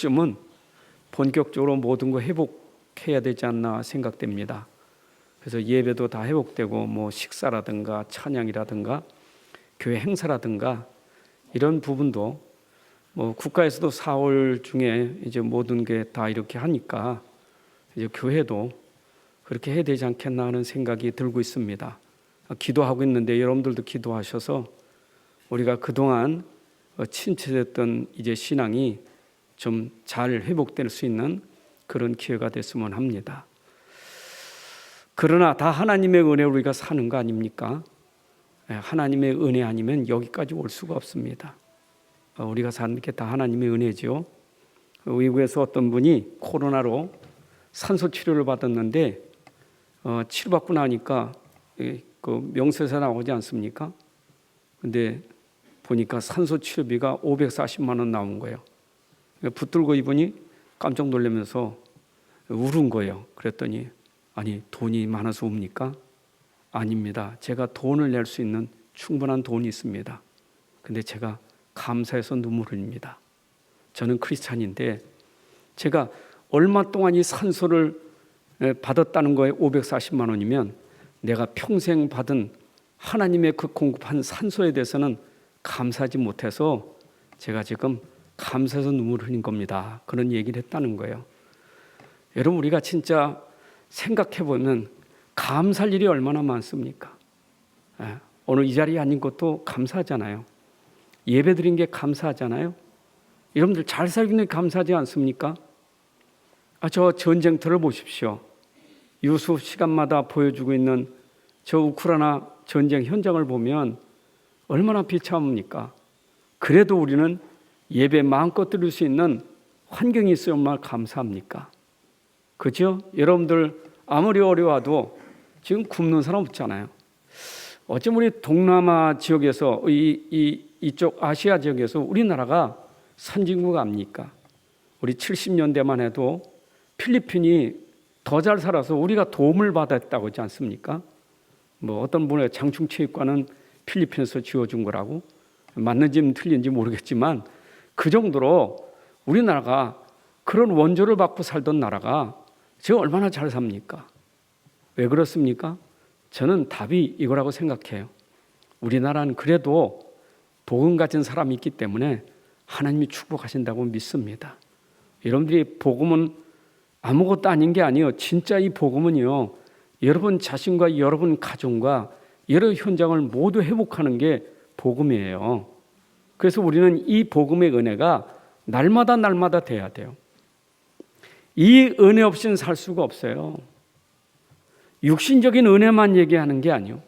내년쯤은 본격적으로 모든 거 회복해야 되지 않나 생각됩니다. 그래서 예배도 다 회복되고 뭐 식사라든가 찬양이라든가 교회 행사라든가 이런 부분도 뭐 국가에서도 4월 중에 이제 모든 게 다 이렇게 하니까 이제 교회도 그렇게 해야 되지 않겠나 하는 생각이 들고 있습니다. 기도하고 있는데 여러분들도 기도하셔서 우리가 그동안 침체됐던 이제 신앙이 좀 잘 회복될 수 있는 그런 기회가 됐으면 합니다. 그러나 다 하나님의 은혜로 우리가 사는 거 아닙니까? 하나님의 은혜 아니면 여기까지 올 수가 없습니다. 우리가 사는 게 다 하나님의 은혜죠. 외국에서 어떤 분이 코로나로 산소 치료를 받았는데 치료받고 나니까 그 명세서 나오지 않습니까? 근데 보니까 산소 치료비가 540만 원 나온 거예요. 붙들고 이분이 깜짝 놀라면서 울은 거예요. 그랬더니 아니 돈이 많아서 웁니까? 아닙니다. 제가 돈을 낼 수 있는 충분한 돈이 있습니다. 근데 제가 감사해서 눈물을 흘립니다. 저는 크리스찬인데 제가 얼마 동안 이 산소를 받았다는 거에 540만 원이면 내가 평생 받은 하나님의 그 공급한 산소에 대해서는 감사하지 못해서 제가 지금 감사해서 눈물을 흘린 겁니다. 그런 얘기를 했다는 거예요. 여러분 우리가 진짜 생각해보면 감사할 일이 얼마나 많습니까? 오늘 이 자리에 앉은 것도 감사하잖아요. 예배 드린 게 감사하잖아요. 여러분들 잘 살기는 감사하지 않습니까? 저 전쟁터를 보십시오. 유수 시간마다 보여주고 있는 저 우크라이나 전쟁 현장을 보면 얼마나 비참합니까? 그래도 우리는 예배 마음껏 드릴 수 있는 환경이 있어야 얼마나 감사합니까? 그죠? 여러분들 아무리 어려워도 지금 굶는 사람 없잖아요. 어쩜 우리 동남아 지역에서 이쪽 아시아 지역에서 우리나라가 선진국 아닙니까? 우리 70년대만 해도 필리핀이 더 잘 살아서 우리가 도움을 받았다고 하지 않습니까? 뭐 어떤 분의 장충체육관은 필리핀에서 지어준 거라고 맞는지 틀린지 모르겠지만 그 정도로 우리나라가 그런 원조를 받고 살던 나라가 지금 얼마나 잘 삽니까? 왜 그렇습니까? 저는 답이 이거라고 생각해요. 우리나라는 그래도 복음 가진 사람이 있기 때문에 하나님이 축복하신다고 믿습니다. 여러분들이 복음은 아무것도 아닌 게 아니에요. 진짜 이 복음은요, 여러분 자신과 여러분 가정과 여러 현장을 모두 회복하는 게 복음이에요. 그래서 우리는 이 복음의 은혜가 날마다 돼야 돼요. 이 은혜 없이는 살 수가 없어요. 육신적인 은혜만 얘기하는 게 아니에요.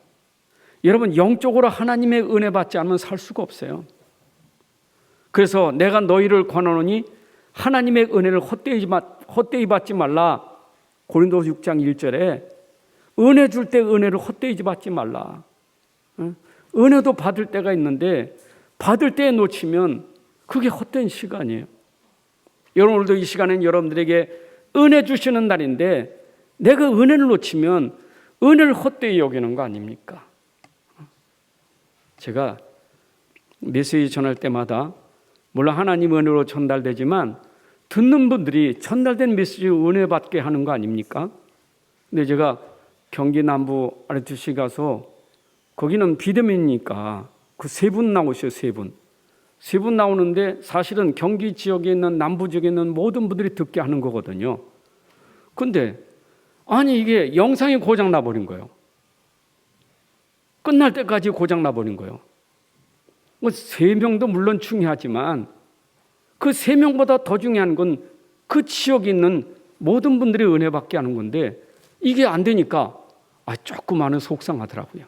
여러분 영적으로 하나님의 은혜 받지 않으면 살 수가 없어요. 그래서 내가 너희를 권하노니 하나님의 은혜를 헛되이 받지 말라. 고린도서 6장 1절에 은혜 줄 때 은혜를 헛되이 받지 말라. 은혜도 받을 때가 있는데 받을 때 놓치면 그게 헛된 시간이에요. 여러분 오늘도 이 시간은 여러분들에게 은혜 주시는 날인데 내가 은혜를 놓치면 은혜를 헛되이 여기는 거 아닙니까? 제가 메시지 전할 때마다 물론 하나님 은혜로 전달되지만 듣는 분들이 전달된 메시지 은혜 받게 하는 거 아닙니까? 근데 제가 경기 남부 아르투시 가서 거기는 비대면이니까 그 세 분 나오셔요. 세 분 나오는데 사실은 경기 지역에 있는 남부 지역에 있는 모든 분들이 듣게 하는 거거든요. 근데 아니 이게 영상이 고장 나버린 거예요. 끝날 때까지 고장 나버린 거예요. 세 명도 물론 중요하지만 그 세 명보다 더 중요한 건 그 지역에 있는 모든 분들이 은혜 받게 하는 건데 이게 안 되니까 조금 많은 속상하더라고요.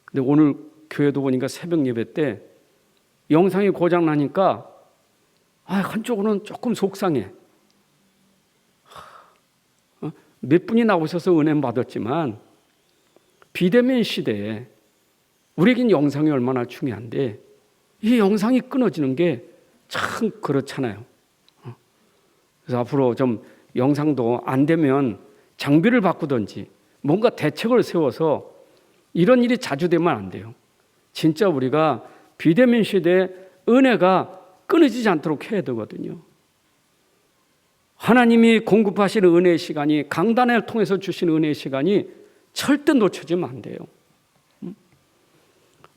근데 오늘 교회도 보니까 새벽 예배 때 영상이 고장 나니까 한쪽으로는 조금 속상해. 몇 분이 나오셔서 은혜 받았지만 비대면 시대에 우리에겐 영상이 얼마나 중요한데 이 영상이 끊어지는 게 참 그렇잖아요. 그래서 앞으로 좀 영상도 안 되면 장비를 바꾸든지 뭔가 대책을 세워서 이런 일이 자주 되면 안 돼요. 진짜 우리가 비대면 시대에 은혜가 끊어지지 않도록 해야 되거든요. 하나님이 공급하시는 은혜의 시간이, 강단을 통해서 주신 은혜의 시간이 절대 놓쳐지면 안 돼요.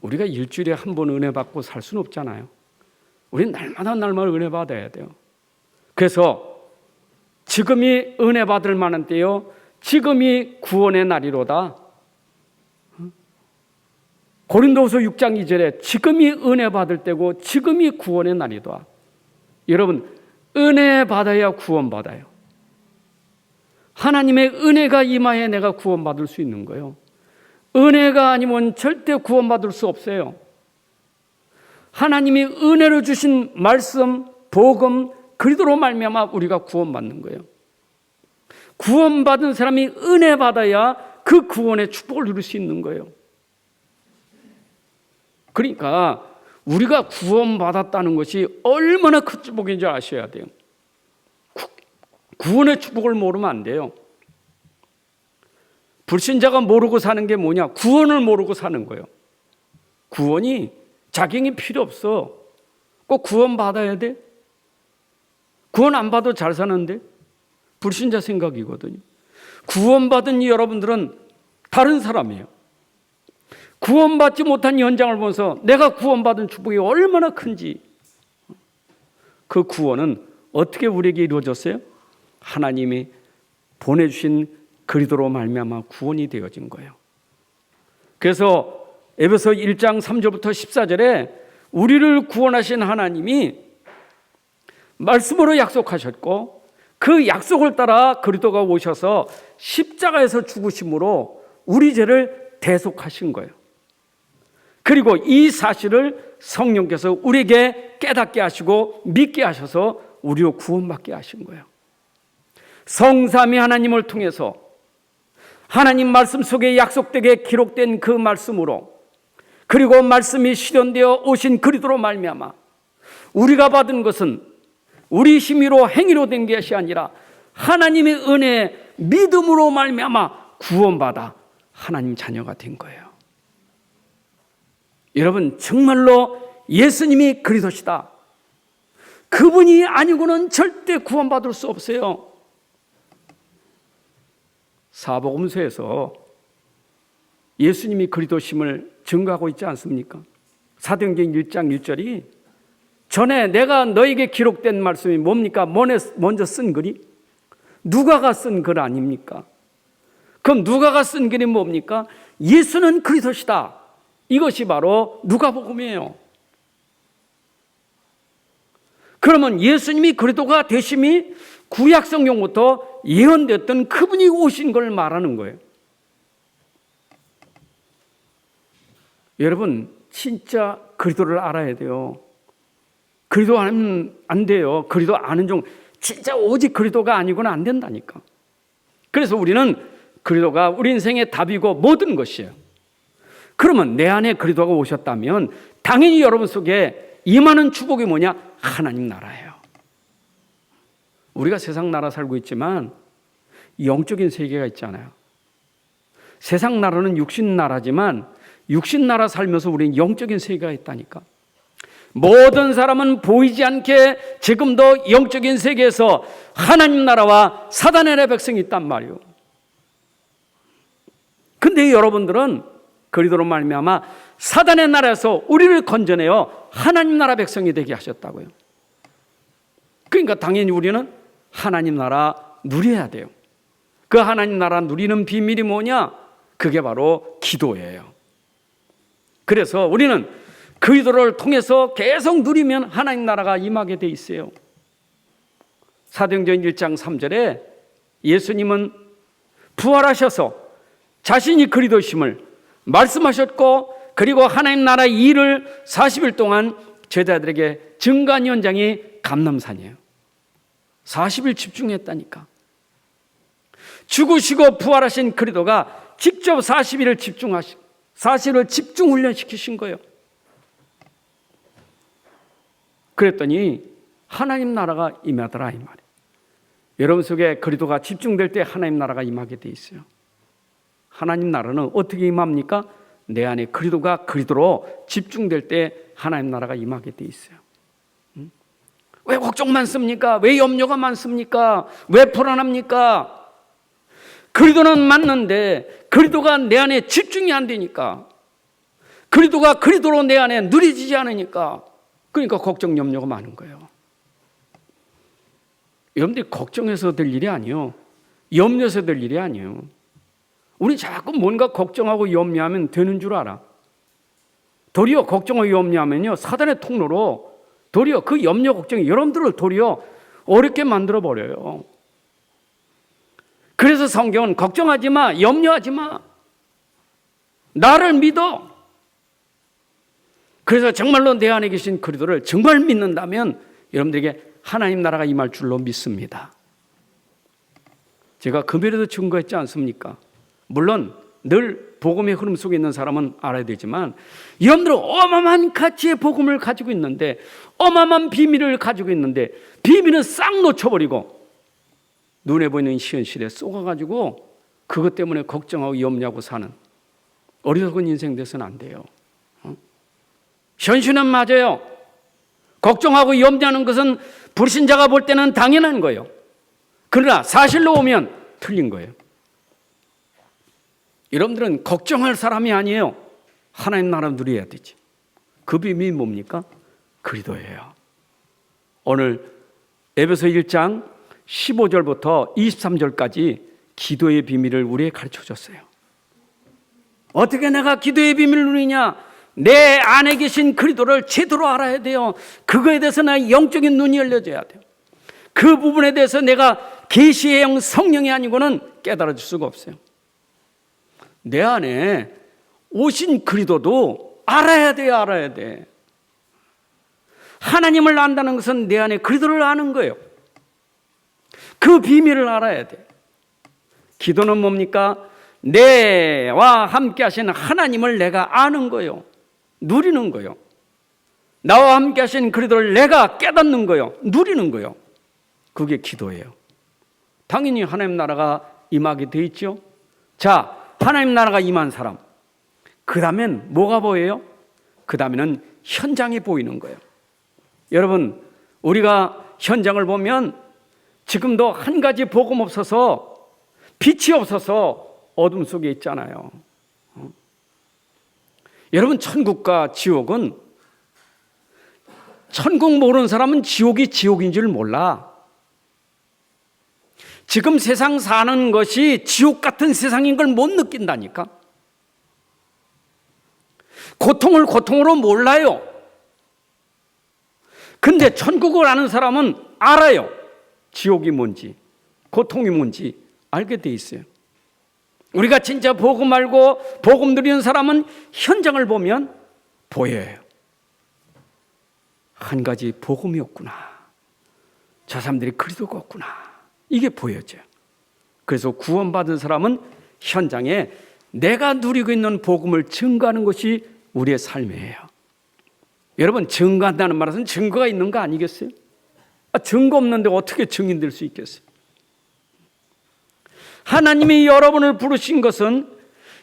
우리가 일주일에 한 번 은혜 받고 살 수는 없잖아요. 우리는 날마다 은혜 받아야 돼요. 그래서 지금이 은혜 받을 만한 때요, 지금이 구원의 날이로다. 고린도후서 6장 2절에 지금이 은혜 받을 때고 지금이 구원의 날이다. 여러분, 은혜 받아야 구원 받아요. 하나님의 은혜가 임하에 내가 구원 받을 수 있는 거예요. 은혜가 아니면 절대 구원 받을 수 없어요. 하나님이 은혜로 주신 말씀, 복음, 그리스도로 말미암아 우리가 구원받는 거예요. 구원받은 사람이 은혜 받아야 그 구원의 축복을 누릴 수 있는 거예요. 그러니까 우리가 구원받았다는 것이 얼마나 큰 축복인지 아셔야 돼요. 구원의 축복을 모르면 안 돼요. 불신자가 모르고 사는 게 뭐냐? 구원을 모르고 사는 거예요. 구원이 자격이 필요 없어. 꼭 구원 받아야 돼? 구원 안 받아도 잘 사는데? 불신자 생각이거든요. 구원받은 여러분들은 다른 사람이에요. 구원받지 못한 현장을 보면서 내가 구원받은 축복이 얼마나 큰지. 그 구원은 어떻게 우리에게 이루어졌어요? 하나님이 보내주신 그리스도로 말미암아 구원이 되어진 거예요. 그래서 에베소 1장 3절부터 14절에 우리를 구원하신 하나님이 말씀으로 약속하셨고, 그 약속을 따라 그리스도가 오셔서 십자가에서 죽으심으로 우리 죄를 대속하신 거예요. 그리고 이 사실을 성령께서 우리에게 깨닫게 하시고 믿게 하셔서 우리로 구원받게 하신 거예요. 성삼위 하나님을 통해서 하나님 말씀 속에 약속되게 기록된 그 말씀으로, 그리고 말씀이 실현되어 오신 그리스도로 말미암아 우리가 받은 것은 우리 힘으로 행위로 된 것이 아니라 하나님의 은혜, 믿음으로 말미암아 구원받아 하나님 자녀가 된 거예요. 여러분, 정말로 예수님이 그리스도시다. 그분이 아니고는 절대 구원받을 수 없어요. 사복음서에서 예수님이 그리스도심을 증거하고 있지 않습니까? 사도행전 1장 1절이 전에 내가 너에게 기록된 말씀이 뭡니까? 먼저 쓴 글이 누가가 쓴 글 아닙니까? 그럼 누가가 쓴 글이 뭡니까? 예수는 그리스도시다. 이것이 바로 누가복음이에요. 그러면 예수님이 그리스도가 되심이 구약 성경부터 예언됐던 그분이 오신 걸 말하는 거예요. 여러분, 진짜 그리스도를 알아야 돼요. 그리스도 아니면 안 돼요. 그리스도 아는 종, 진짜 오직 그리스도가 아니고는 안 된다니까. 그래서 우리는 그리스도가 우리 인생의 답이고 모든 것이에요. 그러면 내 안에 그리스도가 오셨다면 당연히 여러분 속에 임하는 축복이 뭐냐? 하나님 나라예요. 우리가 세상 나라 살고 있지만 영적인 세계가 있잖아요. 세상 나라는 육신 나라지만 육신 나라 살면서 우리는 영적인 세계가 있다니까. 모든 사람은 보이지 않게 지금도 영적인 세계에서 하나님 나라와 사단의 백성이 있단 말이에요. 근데 여러분들은 그리스도로 말미암아 사단의 나라에서 우리를 건져내어 하나님 나라 백성이 되게 하셨다고요. 그러니까 당연히 우리는 하나님 나라 누려야 돼요. 그 하나님 나라 누리는 비밀이 뭐냐? 그게 바로 기도예요. 그래서 우리는 그리스도를 통해서 계속 누리면 하나님 나라가 임하게 돼 있어요. 사도행전 1장 3절에 예수님은 부활하셔서 자신이 그리스도심을 말씀하셨고, 그리고 하나님 나라 일을 40일 동안 제자들에게 증거한 현장이 감람산이에요. 40일 집중했다니까. 죽으시고 부활하신 그리스도가 직접 40일을 집중 훈련시키신 거예요. 그랬더니 하나님 나라가 임하더라 이 말이에요. 여러분 속에 그리스도가 집중될 때 하나님 나라가 임하게 돼 있어요. 하나님 나라는 어떻게 임합니까? 내 안에 그리스도가 그리스도로 집중될 때 하나님 나라가 임하게 돼 있어요. 왜 걱정 많습니까? 왜 염려가 많습니까? 왜 불안합니까? 그리도는 맞는데 그리도가 내 안에 집중이 안 되니까, 그리도가 그리도로 내 안에 누려지지 않으니까, 그러니까 걱정 염려가 많은 거예요. 여러분들이 걱정해서 될 일이 아니에요. 염려해서 될 일이 아니에요. 우리 자꾸 뭔가 걱정하고 염려하면 되는 줄 알아. 도리어 걱정하고 염려하면요, 사단의 통로로 도리어 그 염려 걱정이 여러분들을 도리어 어렵게 만들어 버려요. 그래서 성경은 걱정하지 마, 염려하지 마, 나를 믿어. 그래서 정말로 내 안에 계신 그리스도를 정말 믿는다면 여러분들에게 하나님 나라가 임할 줄로 믿습니다. 제가 금요일에도 증거했지 않습니까? 물론 늘 복음의 흐름 속에 있는 사람은 알아야 되지만, 여러분들은 어마어마한 가치의 복음을 가지고 있는데, 어마어마한 비밀을 가지고 있는데, 비밀은 싹 놓쳐버리고 눈에 보이는 현실에 쏘가가지고 그것 때문에 걱정하고 염려하고 사는 어리석은 인생 돼서는 안 돼요. 현실은 맞아요. 걱정하고 염려하는 것은 불신자가 볼 때는 당연한 거예요. 그러나 사실로 오면 틀린 거예요. 여러분들은 걱정할 사람이 아니에요. 하나님 나라 누려야 되지. 그 비밀이 뭡니까? 그리스도예요. 오늘 에베소 1장 15절부터 23절까지 기도의 비밀을 우리에게 가르쳐 줬어요. 어떻게 내가 기도의 비밀을 누리냐? 내 안에 계신 그리스도를 제대로 알아야 돼요. 그거에 대해서 나 영적인 눈이 열려져야 돼요. 그 부분에 대해서 내가 계시의 영 성령이 아니고는 깨달아줄 수가 없어요. 내 안에 오신 그리스도도 알아야 돼요. 알아야 돼. 하나님을 안다는 것은 내 안에 그리스도를 아는 거예요. 그 비밀을 알아야 돼. 기도는 뭡니까? 내와 함께 하시는 하나님을 내가 아는 거예요. 누리는 거예요. 나와 함께 하신 그리스도를 내가 깨닫는 거예요. 누리는 거예요. 그게 기도예요. 당연히 하나님 나라가 임하게 돼 있죠. 자, 하나님 나라가 임한 사람, 그 다음엔 뭐가 보여요? 그 다음에는 현장이 보이는 거예요. 여러분, 우리가 현장을 보면 지금도 한 가지 복음 없어서, 빛이 없어서 어둠 속에 있잖아요. 여러분, 천국과 지옥은, 천국 모르는 사람은 지옥이 지옥인 줄 몰라. 지금 세상 사는 것이 지옥 같은 세상인 걸 못 느낀다니까. 고통을 고통으로 몰라요. 근데 천국을 아는 사람은 알아요. 지옥이 뭔지, 고통이 뭔지 알게 돼 있어요. 우리가 진짜 복음 알고 복음 누리는 사람은 현장을 보면 보여요. 한 가지 복음이 없구나. 저 사람들이 그리스도가 없구나. 이게 보여져요. 그래서 구원받은 사람은 현장에 내가 누리고 있는 복음을 증거하는 것이 우리의 삶이에요. 여러분, 증거한다는 말은 증거가 있는 거 아니겠어요? 증거 없는데 어떻게 증인될 수 있겠어요? 하나님이 여러분을 부르신 것은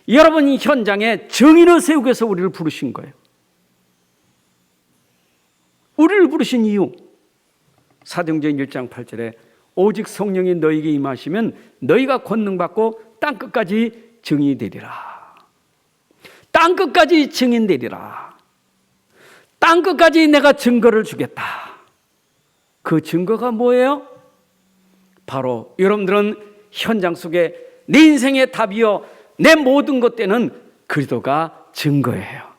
여러분이 현장에 증인을 세우기 위해서 우리를 부르신 거예요. 우리를 부르신 이유, 사도행전 1장 8절에 오직 성령이 너희에게 임하시면 너희가 권능받고 땅끝까지 증인이 되리라. 땅끝까지 증인 되리라. 땅끝까지 내가 증거를 주겠다. 그 증거가 뭐예요? 바로 여러분들은 현장 속에 내 인생의 답이요, 내 모든 것 때는 그리스도가 증거예요.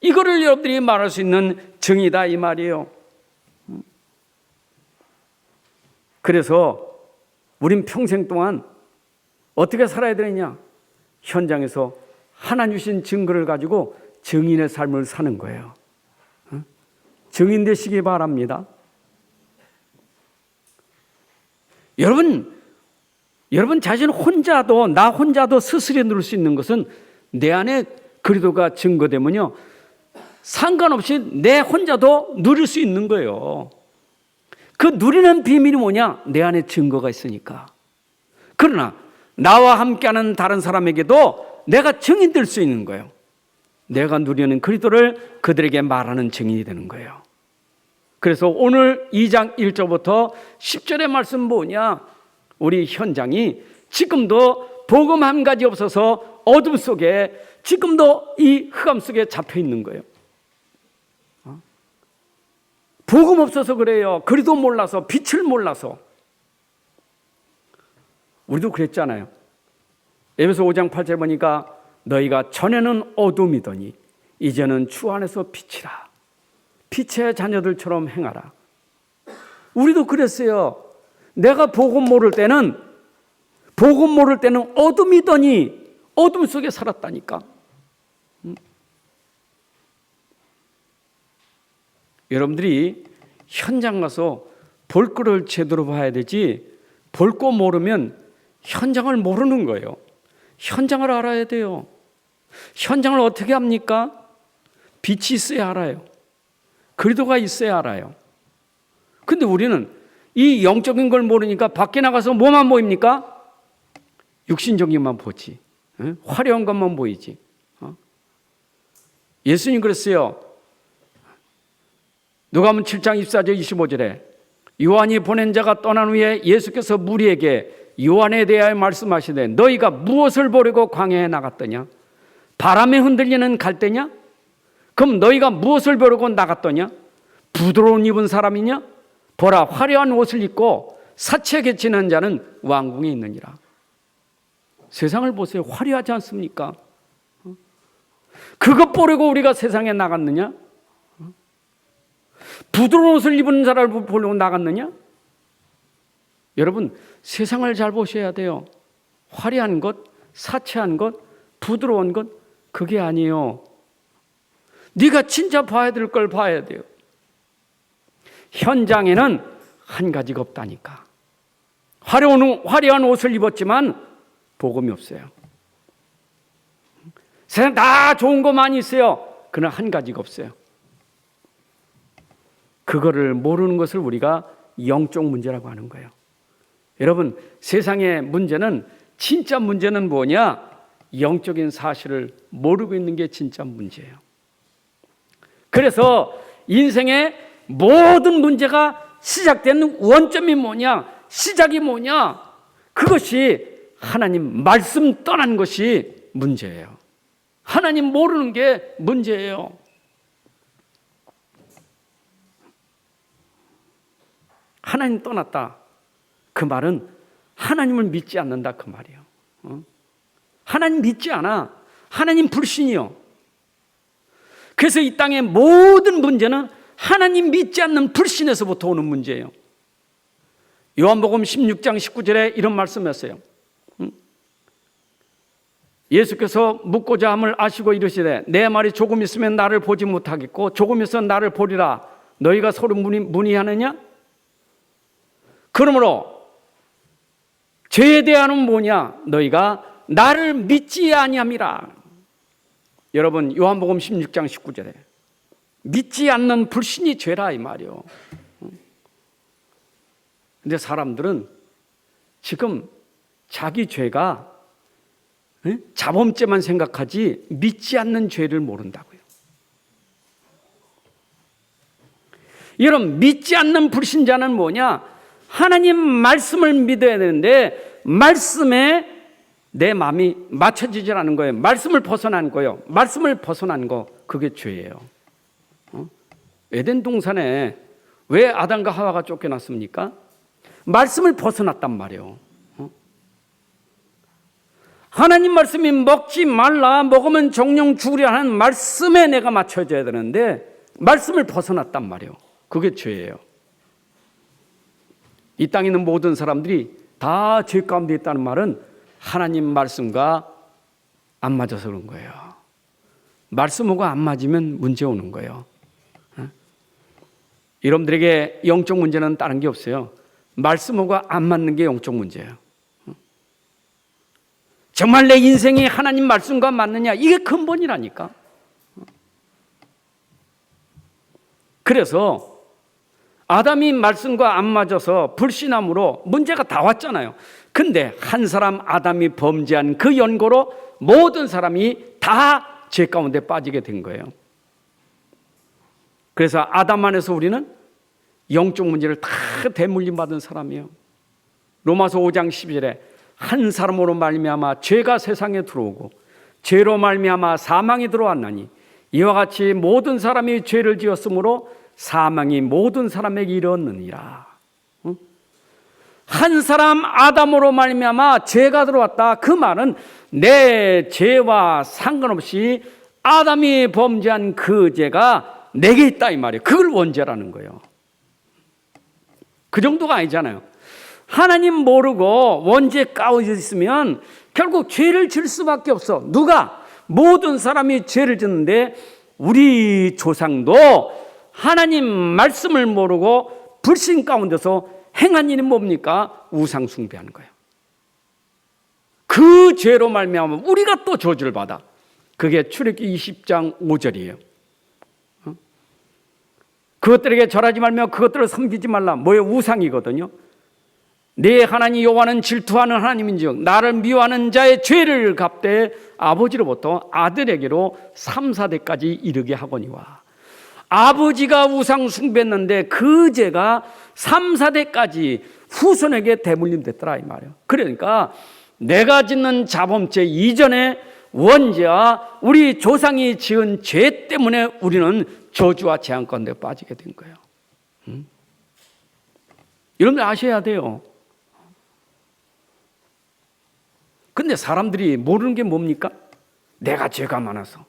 이거를 여러분들이 말할 수 있는 증이다 이 말이에요. 그래서 우린 평생 동안 어떻게 살아야 되느냐? 현장에서 하나님 주신 증거를 가지고 증인의 삶을 사는 거예요. 증인 되시기 바랍니다. 여러분 자신 혼자도, 나 혼자도 스스로 누릴 수 있는 것은 내 안에 그리스도가 증거되면요, 상관없이 내 혼자도 누릴 수 있는 거예요. 그 누리는 비밀이 뭐냐? 내 안에 증거가 있으니까. 그러나 나와 함께하는 다른 사람에게도 내가 증인될 수 있는 거예요. 내가 누리는 그리스도를 그들에게 말하는 증인이 되는 거예요. 그래서 오늘 2장 1절부터 10절의 말씀 뭐냐? 우리 현장이 지금도 복음 한 가지 없어서 어둠 속에 지금도 이 흑암 속에 잡혀 있는 거예요. 복음 없어서 그래요. 그리도 몰라서, 빛을 몰라서. 우리도 그랬잖아요. 에베소 5장 8절 보니까 너희가 전에는 어둠이더니 이제는 주 안에서 빛이라. 빛의 자녀들처럼 행하라. 우리도 그랬어요. 내가 복음 모를 때는 어둠이더니 어둠 속에 살았다니까. 여러분들이 현장 가서 볼 거를 제대로 봐야 되지, 볼 거 모르면 현장을 모르는 거예요. 현장을 알아야 돼요. 현장을 어떻게 합니까? 빛이 있어야 알아요. 그리도가 있어야 알아요. 근데 우리는 이 영적인 걸 모르니까 밖에 나가서 뭐만 보입니까? 육신적인 것만 보지. 화려한 것만 보이지. 예수님 그랬어요. 누가복음 7장 24절 25절에 요한이 보낸 자가 떠난 후에 예수께서 무리에게 요한에 대하여 말씀하시되 너희가 무엇을 보려고 광야에 나갔더냐? 바람에 흔들리는 갈대냐? 그럼 너희가 무엇을 보려고 나갔더냐? 부드러운 입은 사람이냐? 보라, 화려한 옷을 입고 사치에 지는 자는 왕궁에 있느니라. 세상을 보세요. 화려하지 않습니까? 그것 보려고 우리가 세상에 나갔느냐? 부드러운 옷을 입은 사람을 보려고 나갔느냐? 여러분, 세상을 잘 보셔야 돼요. 화려한 것, 사치한 것, 부드러운 것, 그게 아니에요. 네가 진짜 봐야 될 걸 봐야 돼요. 현장에는 한 가지가 없다니까. 화려한 옷을 입었지만 복음이 없어요. 세상 다 좋은 거 많이 있어요. 그러나 한 가지가 없어요. 그거를 모르는 것을 우리가 영적 문제라고 하는 거예요. 여러분, 세상의 문제는, 진짜 문제는 뭐냐? 영적인 사실을 모르고 있는 게 진짜 문제예요. 그래서 인생의 모든 문제가 시작되는 원점이 뭐냐? 시작이 뭐냐? 그것이 하나님 말씀 떠난 것이 문제예요. 하나님 모르는 게 문제예요. 하나님 떠났다. 그 말은 하나님을 믿지 않는다 그 말이에요. 하나님 믿지 않아. 하나님 불신이요. 그래서 이 땅의 모든 문제는 하나님 믿지 않는 불신에서부터 오는 문제예요. 요한복음 16장 19절에 이런 말씀했어요. 예수께서 묻고자 함을 아시고 이르시되 내 말이 조금 있으면 나를 보지 못하겠고 조금 있으면 나를 보리라. 너희가 서로 문의하느냐? 그러므로 죄에 대한은 뭐냐? 너희가 나를 믿지 아니함이라. 여러분, 요한복음 16장 19절에 믿지 않는 불신이 죄라 이 말이요. 근데 사람들은 지금 자기 죄가 자범죄만 생각하지 믿지 않는 죄를 모른다고요. 여러분, 믿지 않는 불신자는 뭐냐? 하나님 말씀을 믿어야 되는데 말씀에 내 마음이 맞춰지질 않은 거예요. 말씀을 벗어난 거예요. 말씀을 벗어난 거, 그게 죄예요. 에덴 동산에 왜 아담과 하와가 쫓겨났습니까? 말씀을 벗어났단 말이에요. 하나님 말씀이 먹지 말라, 먹으면 정령 죽으리라 하는 말씀에 내가 맞춰져야 되는데 말씀을 벗어났단 말이에요. 그게 죄예요. 이 땅에 있는 모든 사람들이 다 죄 가운데 있다는 말은 하나님 말씀과 안 맞아서 그런 거예요. 말씀하고 안 맞으면 문제 오는 거예요. 여러분들에게 영적 문제는 다른 게 없어요. 말씀하고 안 맞는 게 영적 문제예요. 정말 내 인생이 하나님 말씀과 맞느냐? 이게 근본이라니까. 그래서 아담이 말씀과 안 맞아서 불신함으로 문제가 다 왔잖아요. 근데 한 사람 아담이 범죄한 그 연고로 모든 사람이 다 죄 가운데 빠지게 된 거예요. 그래서 아담 안에서 우리는 영적 문제를 다 대물림 받은 사람이에요. 로마서 5장 12절에 한 사람으로 말미암아 죄가 세상에 들어오고 죄로 말미암아 사망이 들어왔나니 이와 같이 모든 사람이 죄를 지었으므로 사망이 모든 사람에게 이르렀느니라. 한 사람 아담으로 말미암아 죄가 들어왔다. 그 말은 내 죄와 상관없이 아담이 범죄한 그 죄가 내게 있다 이 말이에요. 그걸 원죄라는 거예요. 그 정도가 아니잖아요. 하나님 모르고 원죄 가운데 있으면 결국 죄를 질 수밖에 없어. 누가? 모든 사람이 죄를 짓는데 우리 조상도 하나님 말씀을 모르고 불신 가운데서 행한 일이 뭡니까? 우상 숭배하는 거예요. 그 죄로 말미암아 우리가 또 저주를 받아. 그게 출애굽기 20장 5절이에요. 그것들에게 절하지 말며 그것들을 섬기지 말라. 뭐예요? 우상이거든요. 네 하나님 여호와는 질투하는 하나님인즉 나를 미워하는 자의 죄를 갚되 아버지로부터 아들에게로 3, 4대까지 이르게 하거니와. 아버지가 우상 숭배했는데 그 죄가 3, 4대까지 후손에게 대물림됐더라 이 말이에요. 그러니까 내가 짓는 자범죄 이전에 원죄와 우리 조상이 지은 죄 때문에 우리는 저주와 재앙 가운데 빠지게 된 거예요. 여러분들 아셔야 돼요. 근데 사람들이 모르는 게 뭡니까? 내가 죄가 많아서.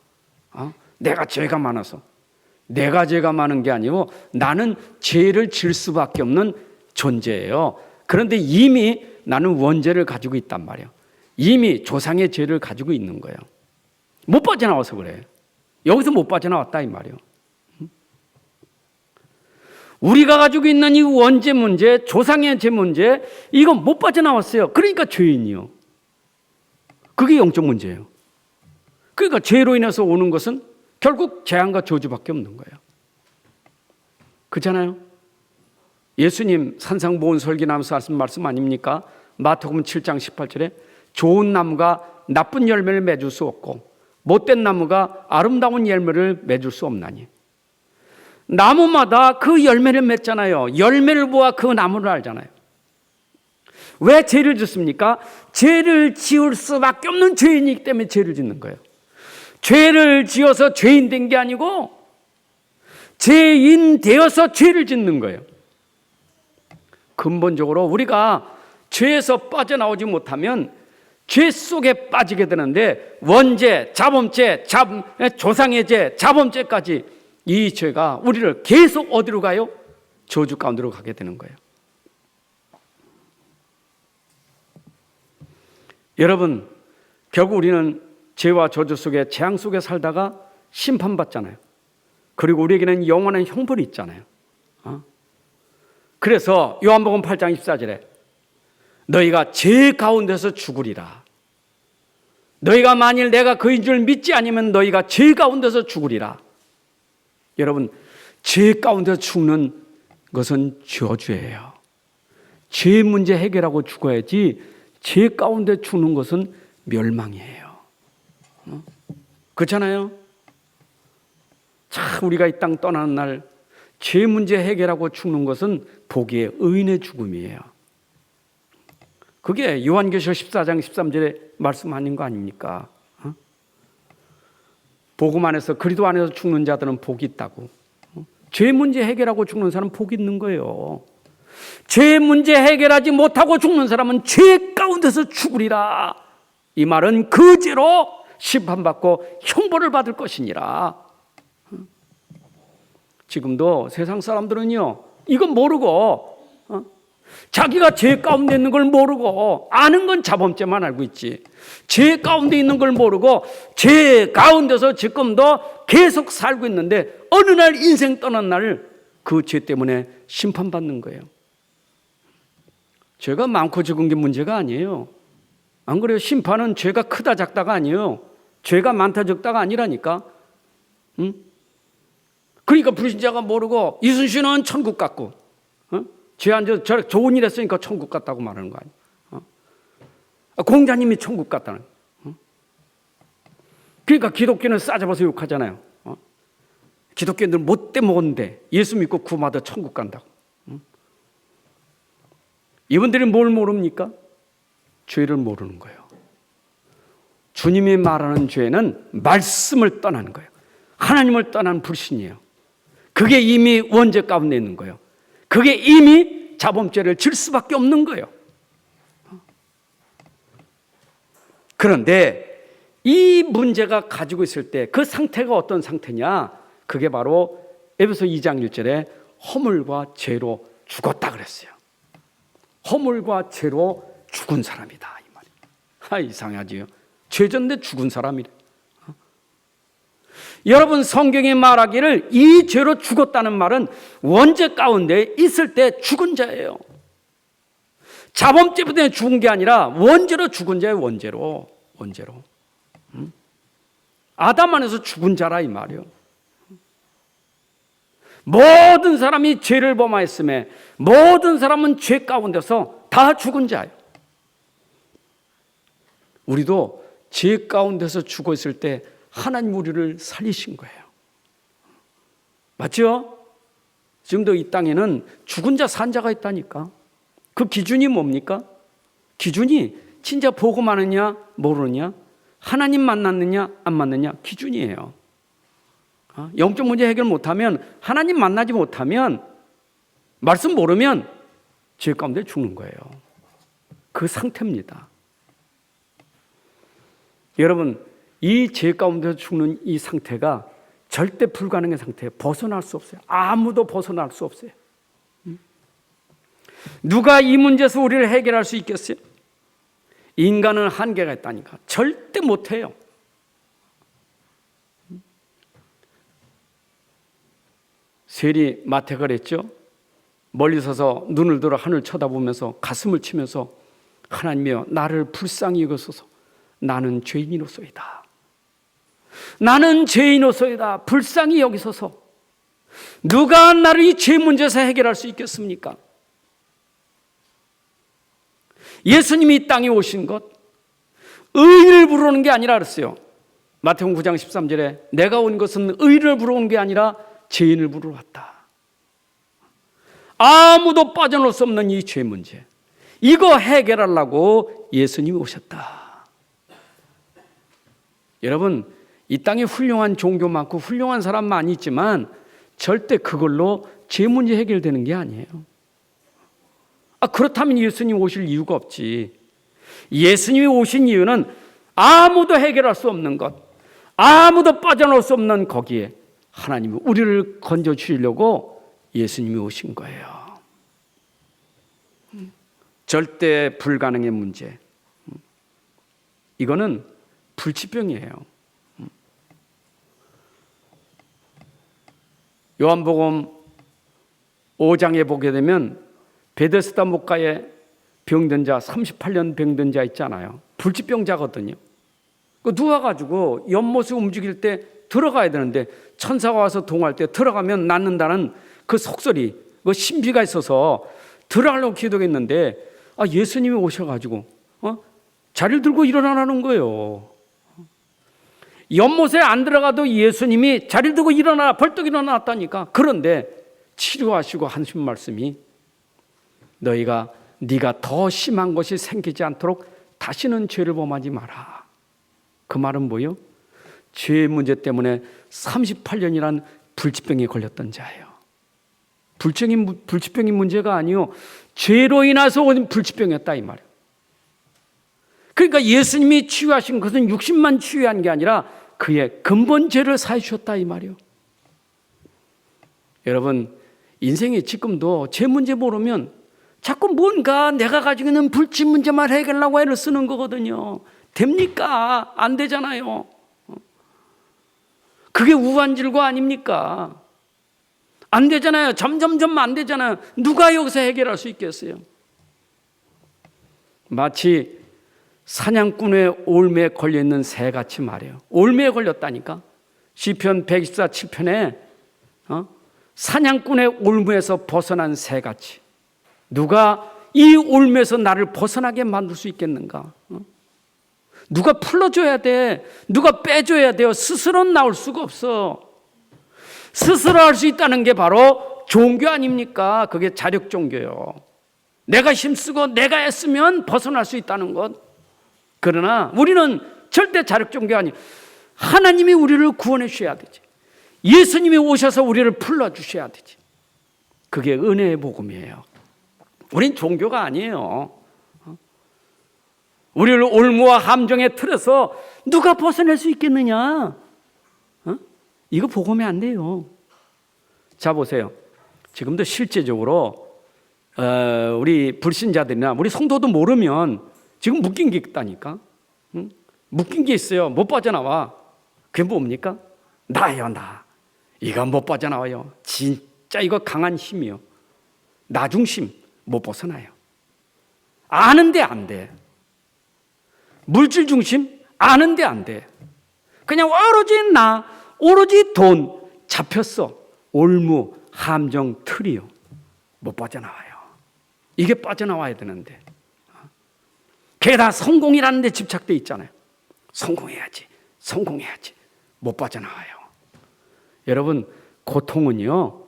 내가 죄가 많아서. 내가 죄가 많은 게 아니고 나는 죄를 질 수밖에 없는 존재예요. 그런데 이미 나는 원죄를 가지고 있단 말이에요. 이미 조상의 죄를 가지고 있는 거예요. 못 빠져나와서 그래요. 여기서 못 빠져나왔다 이 말이에요. 우리가 가지고 있는 이 원죄 문제, 조상의 죄 문제, 이건 못 빠져나왔어요. 그러니까 죄인이요. 그게 영적 문제예요. 그러니까 죄로 인해서 오는 것은 결국 재앙과 저주밖에 없는 거예요. 그렇잖아요. 예수님 산상보훈설교하면서 하신 말씀 아닙니까? 마태복음 7장 18절에 좋은 나무가 나쁜 열매를 맺을 수 없고 못된 나무가 아름다운 열매를 맺을 수 없나니. 나무마다 그 열매를 맺잖아요. 열매를 보아 그 나무를 알잖아요. 왜 죄를 짓습니까? 죄를 지을 수밖에 없는 죄인이기 때문에 죄를 짓는 거예요. 죄를 지어서 죄인 된 게 아니고 죄인 되어서 죄를 짓는 거예요. 근본적으로 우리가 죄에서 빠져나오지 못하면 죄 속에 빠지게 되는데 원죄, 자범죄, 조상의 죄, 자범죄까지 이 죄가 우리를 계속 어디로 가요? 저주 가운데로 가게 되는 거예요. 여러분, 결국 우리는 죄와 저주 속에 재앙 속에 살다가 심판받잖아요. 그리고 우리에게는 영원한 형벌이 있잖아요. 그래서 요한복음 8장 24절에 너희가 죄 가운데서 죽으리라. 너희가 만일 내가 그인 줄 믿지 않으면 너희가 죄 가운데서 죽으리라. 여러분, 죄 가운데서 죽는 것은 저주예요. 죄 문제 해결하고 죽어야지 죄 가운데 죽는 것은 멸망이에요. 그렇잖아요. 자, 우리가 이 땅 떠나는 날 죄 문제 해결하고 죽는 것은 복의 의인의 죽음이에요. 그게 요한계시록 14장 13절의 말씀 아닌 거 아닙니까? 복음 안에서 그리스도 안에서 죽는 자들은 복이 있다고. 죄 문제 해결하고 죽는 사람은 복이 있는 거예요. 죄 문제 해결하지 못하고 죽는 사람은 죄 가운데서 죽으리라. 이 말은 그 죄로 심판받고 형벌을 받을 것이니라. 지금도 세상 사람들은요, 이건 모르고 자기가 죄 가운데 있는 걸 모르고 아는 건 자범죄만 알고 있지. 죄 가운데 있는 걸 모르고 죄 가운데서 지금도 계속 살고 있는데 어느 날 인생 떠난 날 그 죄 때문에 심판받는 거예요. 죄가 많고 적은 게 문제가 아니에요. 안 그래요? 심판은 죄가 크다 작다가 아니에요. 죄가 많다 적다가 아니라니까. 그러니까 불신자가 모르고 이순신은 천국 갔고 죄 안 져서 저렇게 좋은 일 했으니까 천국 갔다고 말하는 거 아니에요. 공자님이 천국 갔다는. 그러니까 기독교는 싸잡아서 욕하잖아요. 기독교인들은 못돼 먹었는데 예수 믿고 구마다 천국 간다고. 이분들이 뭘 모릅니까? 죄를 모르는 거예요. 주님이 말하는 죄는 말씀을 떠나는 거예요. 하나님을 떠나는 불신이에요. 그게 이미 원죄 가운데 있는 거예요. 그게 이미 자범죄를 질 수밖에 없는 거예요. 그런데 이 문제가 가지고 있을 때 그 상태가 어떤 상태냐? 그게 바로 에베소 2장 1절에 허물과 죄로 죽었다 그랬어요. 허물과 죄로 죽은 사람이다 이 말이에요. 이상하지요. 죄졌는데 죽은 사람이래. 여러분, 성경이 말하기를 이 죄로 죽었다는 말은 원죄 가운데 있을 때 죽은 자예요. 자범죄 때문에 죽은 게 아니라 원죄로 죽은 자예요. 원죄로. 아담 안에서 죽은 자라 이 말이에요. 모든 사람이 죄를 범하였음에 모든 사람은 죄 가운데서 다 죽은 자예요. 우리도 죄 가운데서 죽어 있을 때 하나님 우리를 살리신 거예요. 맞죠? 지금도 이 땅에는 죽은 자 산 자가 있다니까. 그 기준이 뭡니까? 기준이 진짜 복음하느냐 모르느냐, 하나님 만났느냐 안 만났느냐 기준이에요. 영적 문제 해결 못하면, 하나님 만나지 못하면, 말씀 모르면 죄 가운데 죽는 거예요. 그 상태입니다. 여러분, 이 죄 가운데서 죽는 이 상태가 절대 불가능한 상태예요. 벗어날 수 없어요. 아무도 벗어날 수 없어요. 누가 이 문제에서 우리를 해결할 수 있겠어요? 인간은 한계가 있다니까. 절대 못해요. 셀이 마태가 했죠. 멀리 서서 눈을 들어 하늘 쳐다보면서 가슴을 치면서 하나님이여 나를 불쌍히 여기소서. 나는 죄인이로소이다. 나는 죄인으로소이다. 불쌍히 여기소서. 누가 나를 이 죄 문제에서 해결할 수 있겠습니까? 예수님이 이 땅에 오신 것, 의인을 부르는 게 아니라 그랬어요. 마태복음 9장 13절에 내가 온 것은 의인을 부르는 게 아니라 죄인을 부르러 왔다. 아무도 빠져나올 수 없는 이 죄 문제, 이거 해결하려고 예수님이 오셨다. 여러분, 이 땅에 훌륭한 종교 많고 훌륭한 사람 많이 있지만 절대 그걸로 죄 문제 해결되는 게 아니에요. 그렇다면 예수님 오실 이유가 없지. 예수님이 오신 이유는 아무도 해결할 수 없는 것, 아무도 빠져나올 수 없는 거기에 하나님이 우리를 건져주시려고 예수님이 오신 거예요. 절대 불가능의 문제, 이거는 불치병이에요. 요한복음 5장에 보게 되면 베데스다 목가에 병든 자, 38년 병든 자 있잖아요. 불치병자거든요. 누워가지고 연못을 움직일 때 들어가야 되는데 천사가 와서 동할 때 들어가면 낫는다는 그 속설이, 그 신비가 있어서 들어가려고 기도했는데 예수님이 오셔가지고 자리를 들고 일어나라는 거예요. 연못에 안 들어가도 예수님이 자리를 들고 일어나, 벌떡 일어났다니까. 그런데 치료하시고 하신 말씀이 네가 더 심한 것이 생기지 않도록 다시는 죄를 범하지 마라. 그 말은 뭐예요? 죄 문제 때문에 38년이란 불치병에 걸렸던 자예요. 불치병이 문제가 아니요, 죄로 인해서 온 불치병이었다 이 말이에요. 그러니까 예수님이 치유하신 것은 육신만 치유한 게 아니라 그의 근본 죄를 사해 주셨다 이 말이에요. 여러분, 인생에 지금도 죄 문제 모르면 자꾸 뭔가 내가 가지고 있는 불치 문제만 해결하려고 애를 쓰는 거거든요. 됩니까? 안 되잖아요. 그게 우한질고 아닙니까? 안 되잖아요. 점점점 안 되잖아요. 누가 여기서 해결할 수 있겠어요? 마치 사냥꾼의 올매에 걸려있는 새같이 말이에요. 올매에 걸렸다니까. 시편 124:7편에 사냥꾼의 올무에서 벗어난 새같이, 누가 이 올무에서 나를 벗어나게 만들 수 있겠는가? 누가 풀어줘야 돼. 누가 빼줘야 돼요. 스스로는 나올 수가 없어. 스스로 할 수 있다는 게 바로 종교 아닙니까? 그게 자력 종교요. 내가 힘쓰고 내가 애쓰면 벗어날 수 있다는 것. 그러나 우리는 절대 자력종교 아니, 하나님이 우리를 구원해 주셔야 되지. 예수님이 오셔서 우리를 풀어주셔야 되지. 그게 은혜의 복음이에요. 우린 종교가 아니에요. 우리를 올무와 함정에 틀어서 누가 벗어낼 수 있겠느냐? 이거 복음이 안 돼요. 자, 보세요. 지금도 실제적으로 우리 불신자들이나 우리 성도도 모르면 지금 묶인 게 있다니까. 묶인 게 있어요. 못 빠져나와. 그게 뭡니까? 나예요, 나. 이거 못 빠져나와요. 진짜 이거 강한 힘이요. 나 중심 못 벗어나요. 아는데 안 돼. 물질 중심 아는데 안 돼. 그냥 오로지 나, 오로지 돈 잡혔어. 올무, 함정, 틀이요. 못 빠져나와요. 이게 빠져나와야 되는데. 그게 다 성공이라는 데 집착돼 있잖아요. 성공해야지, 성공해야지. 못 빠져나와요. 여러분, 고통은요,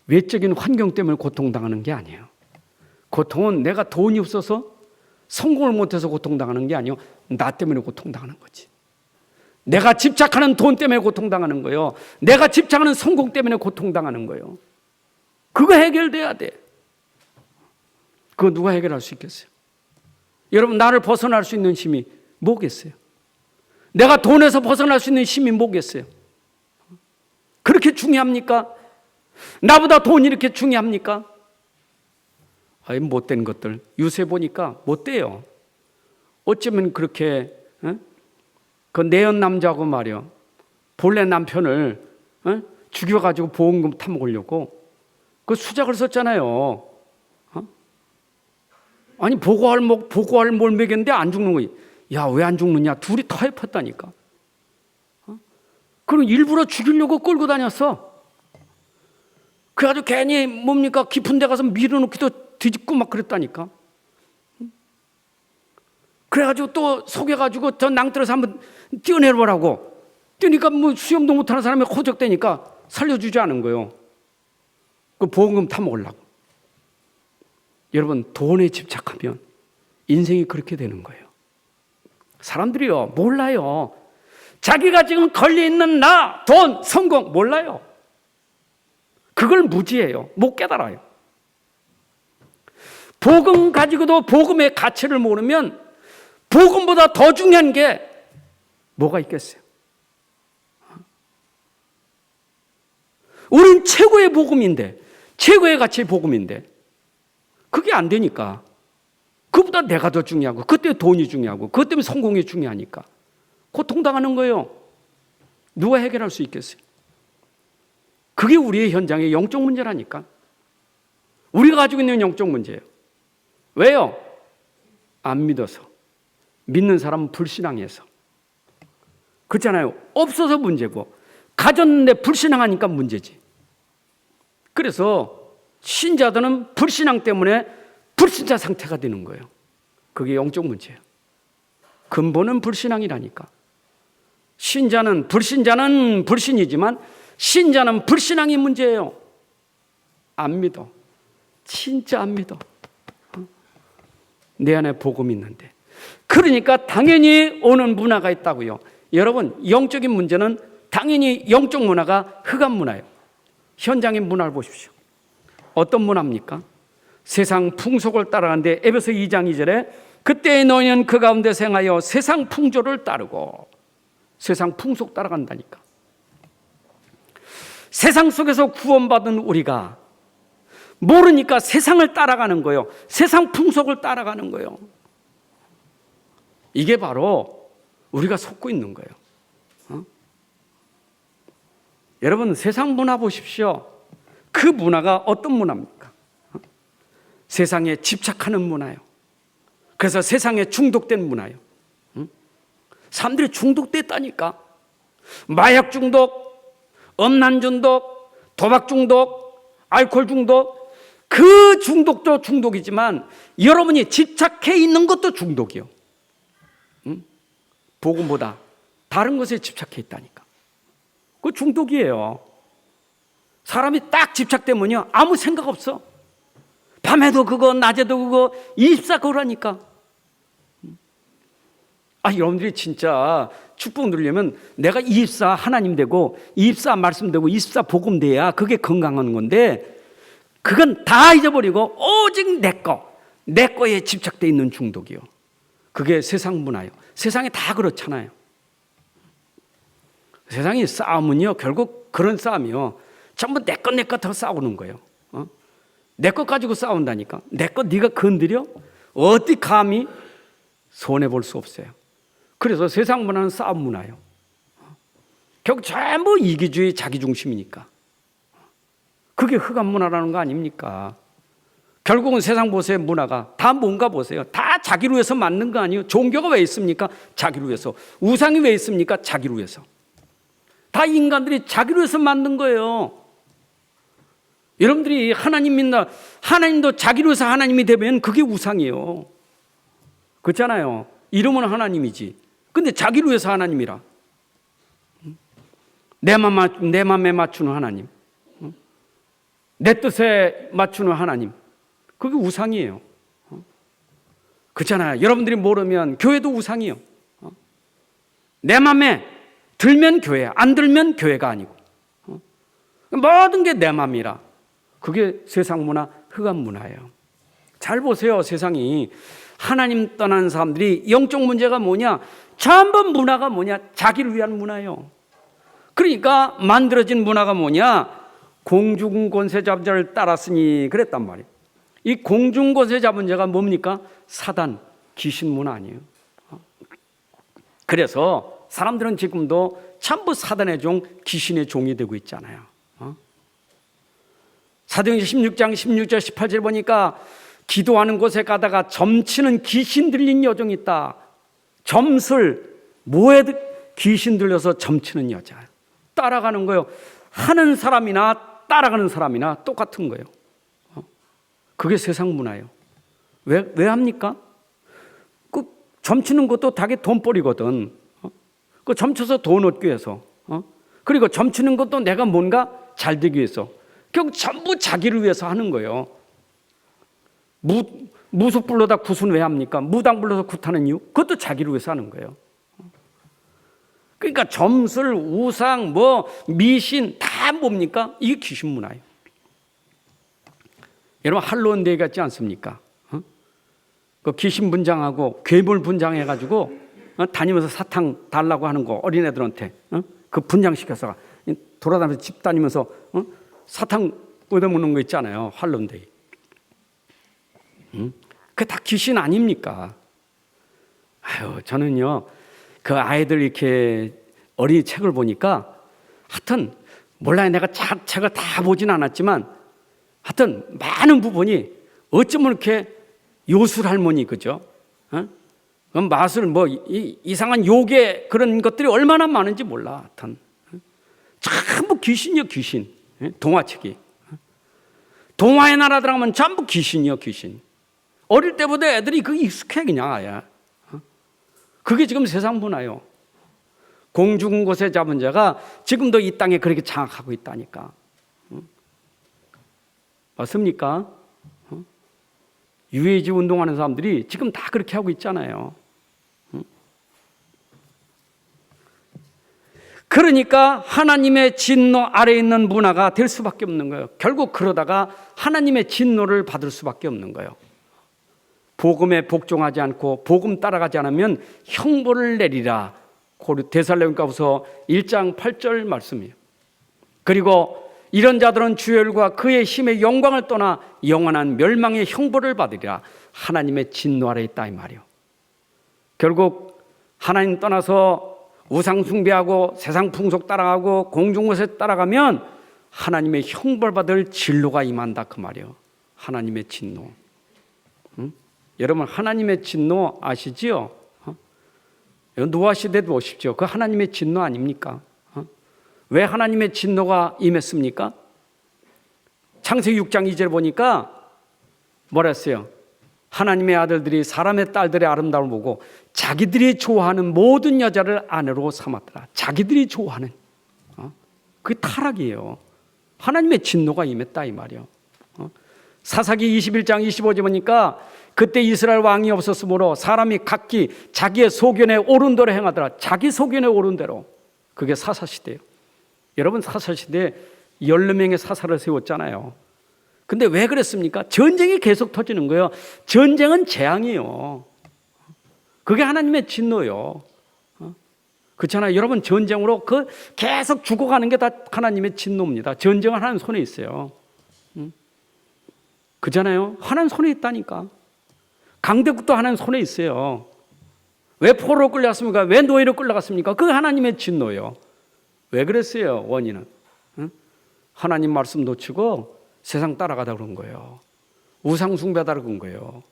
외적인 환경 때문에 고통당하는 게 아니에요. 고통은 내가 돈이 없어서 성공을 못해서 고통당하는 게 아니에요. 나 때문에 고통당하는 거지. 내가 집착하는 돈 때문에 고통당하는 거예요. 내가 집착하는 성공 때문에 고통당하는 거예요. 그거 해결돼야 돼. 그거 누가 해결할 수 있겠어요? 여러분, 나를 벗어날 수 있는 힘이 뭐겠어요? 내가 돈에서 벗어날 수 있는 힘이 뭐겠어요? 그렇게 중요합니까? 나보다 돈이 이렇게 중요합니까? 아이, 못된 것들. 요새 보니까 못돼요. 어쩌면 그렇게 그 내연 남자하고 말이야, 본래 남편을 죽여가지고 보험금 타먹으려고 그 수작을 썼잖아요. 아니, 보고할 뭘 먹였는데 안 죽는 거야. 야, 왜 안 죽느냐? 둘이 타협했다니까. 그럼 일부러 죽이려고 끌고 다녔어. 그래가지고 괜히 뭡니까? 깊은 데 가서 밀어놓기도 뒤집고 막 그랬다니까. 그래가지고 또 속여가지고 저 낭떠러서 한번 뛰어내려보라고. 뛰니까 뭐 수영도 못하는 사람이 호적되니까 살려주지 않은 거예요. 그 보험금 타먹으려고. 여러분, 돈에 집착하면 인생이 그렇게 되는 거예요. 사람들이요, 몰라요. 자기가 지금 걸려있는 나, 돈, 성공 몰라요. 그걸 무지해요. 못 깨달아요. 복음 가지고도 복음의 가치를 모르면 복음보다 더 중요한 게 뭐가 있겠어요? 우린 최고의 복음인데, 최고의 가치의 복음인데 그게 안 되니까 그보다 내가 더 중요하고, 그것 때문에 돈이 중요하고, 그것 때문에 성공이 중요하니까 고통당하는 거예요. 누가 해결할 수 있겠어요? 그게 우리의 현장의 영적 문제라니까. 우리가 가지고 있는 영적 문제예요. 왜요? 안 믿어서. 믿는 사람은 불신앙해서. 그렇잖아요. 없어서 문제고, 가졌는데 불신앙하니까 문제지. 그래서 신자들은 불신앙 때문에 불신자 상태가 되는 거예요. 그게 영적 문제예요. 근본은 불신앙이라니까. 불신자는 불신이지만 신자는 불신앙이 문제예요. 안 믿어. 진짜 안 믿어. 내 안에 복음이 있는데. 그러니까 당연히 오는 문화가 있다고요. 여러분, 영적인 문제는 당연히 영적 문화가 흑암 문화예요. 현장의 문화를 보십시오. 어떤 문화입니까? 세상 풍속을 따라가는데 에베소 2장 2절에 그때의 너희는 그 가운데 생하여 세상 풍조를 따르고, 세상 풍속 따라간다니까. 세상 속에서 구원받은 우리가 모르니까 세상을 따라가는 거예요. 세상 풍속을 따라가는 거예요. 이게 바로 우리가 속고 있는 거예요. 여러분, 세상 문화 보십시오. 그 문화가 어떤 문화입니까? 세상에 집착하는 문화예요. 그래서 세상에 중독된 문화예요. 사람들이 중독됐다니까. 마약 중독, 음란 중독, 도박 중독, 알코올 중독. 그 중독도 중독이지만 여러분이 집착해 있는 것도 중독이요. 복음보다 다른 것에 집착해 있다니까. 그 중독이에요. 사람이 딱 집착되면요, 아무 생각 없어. 밤에도 그거 낮에도 그거 24 그러니까. 여러분들이 진짜 축복 누리려면 내가 24 하나님 되고 24 말씀 되고 24 복음 돼야 그게 건강한 건데, 그건 다 잊어버리고 오직 내 거에 집착되어 있는 중독이요. 그게 세상 문화요. 세상이 다 그렇잖아요. 세상이 싸움은요, 결국 그런 싸움이요, 전부 내 것 더 싸우는 거예요. 내 것 가지고 싸운다니까. 내 것 네가 건드려? 어디 감히 손해볼 수 없어요. 그래서 세상 문화는 싸움 문화예요. 결국 전부 이기주의 자기중심이니까. 그게 흑암 문화라는 거 아닙니까? 결국은 세상 보세요. 문화가 다 뭔가 보세요. 다 자기를 위해서 만든 거 아니에요? 종교가 왜 있습니까? 자기를 위해서. 우상이 왜 있습니까? 자기를 위해서. 다 인간들이 자기를 위해서 만든 거예요. 여러분들이 하나님 믿나, 하나님도 자기를 위해서 하나님이 되면 그게 우상이에요. 그렇잖아요. 이름은 하나님이지. 근데 자기를 위해서 하나님이라. 내 맘에 맞추는 하나님, 내 뜻에 맞추는 하나님, 그게 우상이에요. 그렇잖아요. 여러분들이 모르면 교회도 우상이에요. 내 맘에 들면 교회, 안 들면 교회가 아니고, 모든 게 내 맘이라. 그게 세상 문화, 흑암 문화예요. 잘 보세요. 세상이 하나님 떠난 사람들이 영적 문제가 뭐냐? 전부 문화가 뭐냐? 자기를 위한 문화예요. 그러니까 만들어진 문화가 뭐냐? 공중 권세 잡은 자를 따랐으니 그랬단 말이에요. 이 공중 권세 잡은 자가 뭡니까? 사단, 귀신 문화 아니에요. 그래서 사람들은 지금도 전부 사단의 종, 귀신의 종이 되고 있잖아요. 사도행전 16장 16절 18절 보니까 기도하는 곳에 가다가 점치는 귀신 들린 여종이 있다. 점술, 뭐에 귀신 들려서 점치는 여자. 따라가는 거예요. 하는 사람이나 따라가는 사람이나 똑같은 거예요. 그게 세상 문화예요. 왜 합니까? 그 점치는 것도 되게 돈벌이거든. 그 점쳐서 돈 얻기 위해서. 그리고 점치는 것도 내가 뭔가 잘 되기 위해서. 결국 전부 자기를 위해서 하는 거예요. 무속 불러다 굿은 왜 합니까? 무당 불러서 굿하는 이유? 그것도 자기를 위해서 하는 거예요. 그러니까 점술, 우상, 미신 다 뭡니까? 이게 귀신 문화예요. 여러분 할로윈데이 같지 않습니까? 그 귀신 분장하고 괴물 분장해가지고 다니면서 사탕 달라고 하는 거, 어린애들한테 그 분장시켜서 돌아다니면서 집 다니면서 사탕 얻어먹는 거 있잖아요. 할로윈데이. 그게 다 귀신 아닙니까? 저는요, 그 아이들 이렇게 어린이 책을 보니까 하여튼 몰라요. 내가 책을 다 보진 않았지만 하여튼 많은 부분이 어쩌면 이렇게 요술 할머니, 그죠? 맛을 이상한 요괴 그런 것들이 얼마나 많은지 몰라. 하여튼 전부 귀신이요, 귀신. 동화책이. 동화의 나라 들어가면 전부 귀신이요, 귀신. 어릴 때부터 애들이 그게 익숙해, 그냥 아예. 그게 지금 세상 문화요. 공중 곳에 잡은 자가 지금도 이 땅에 그렇게 장악하고 있다니까. 맞습니까? 유해지 운동하는 사람들이 지금 다 그렇게 하고 있잖아요. 그러니까 하나님의 진노 아래에 있는 문화가 될 수밖에 없는 거예요. 결국 그러다가 하나님의 진노를 받을 수밖에 없는 거예요. 복음에 복종하지 않고 복음 따라가지 않으면 형벌을 내리라. 데살로니가후서 1장 8절 말씀이에요. 그리고 이런 자들은 주열과 그의 힘의 영광을 떠나 영원한 멸망의 형벌을 받으리라. 하나님의 진노 아래에 있다 이 말이에요. 결국 하나님 떠나서 우상 숭배하고 세상 풍속 따라가고 공중곳에 따라가면 하나님의 형벌받을 진노가 임한다 그 말이에요. 하나님의 진노. 여러분 하나님의 진노 아시지요? 노아 시대도 보십시오. 그 하나님의 진노 아닙니까? 왜 하나님의 진노가 임했습니까? 창세기 6장 2절 보니까 뭐라 했어요? 하나님의 아들들이 사람의 딸들의 아름다움을 보고 자기들이 좋아하는 모든 여자를 아내로 삼았더라. 자기들이 좋아하는. 그게 타락이에요. 하나님의 진노가 임했다 이 말이에요. 사사기 21장 25절 보니까 그때 이스라엘 왕이 없었으므로 사람이 각기 자기의 소견에 옳은 대로 행하더라. 자기 소견에 옳은 대로. 그게 사사시대예요. 여러분, 사사시대에 14명의 사사를 세웠잖아요. 근데 왜 그랬습니까? 전쟁이 계속 터지는 거예요. 전쟁은 재앙이에요. 그게 하나님의 진노예요. 그렇잖아요. 여러분, 전쟁으로 계속 죽어가는 게 다 하나님의 진노입니다. 전쟁은 하나님 손에 있어요. 그렇잖아요. 하나님 손에 있다니까. 강대국도 하나님 손에 있어요. 왜 포로로 끌려갔습니까? 왜 노예로 끌려갔습니까? 그게 하나님의 진노예요. 왜 그랬어요? 원인은 하나님 말씀 놓치고 세상 따라가다 그런 거예요. 우상 숭배하다 그런 거예요.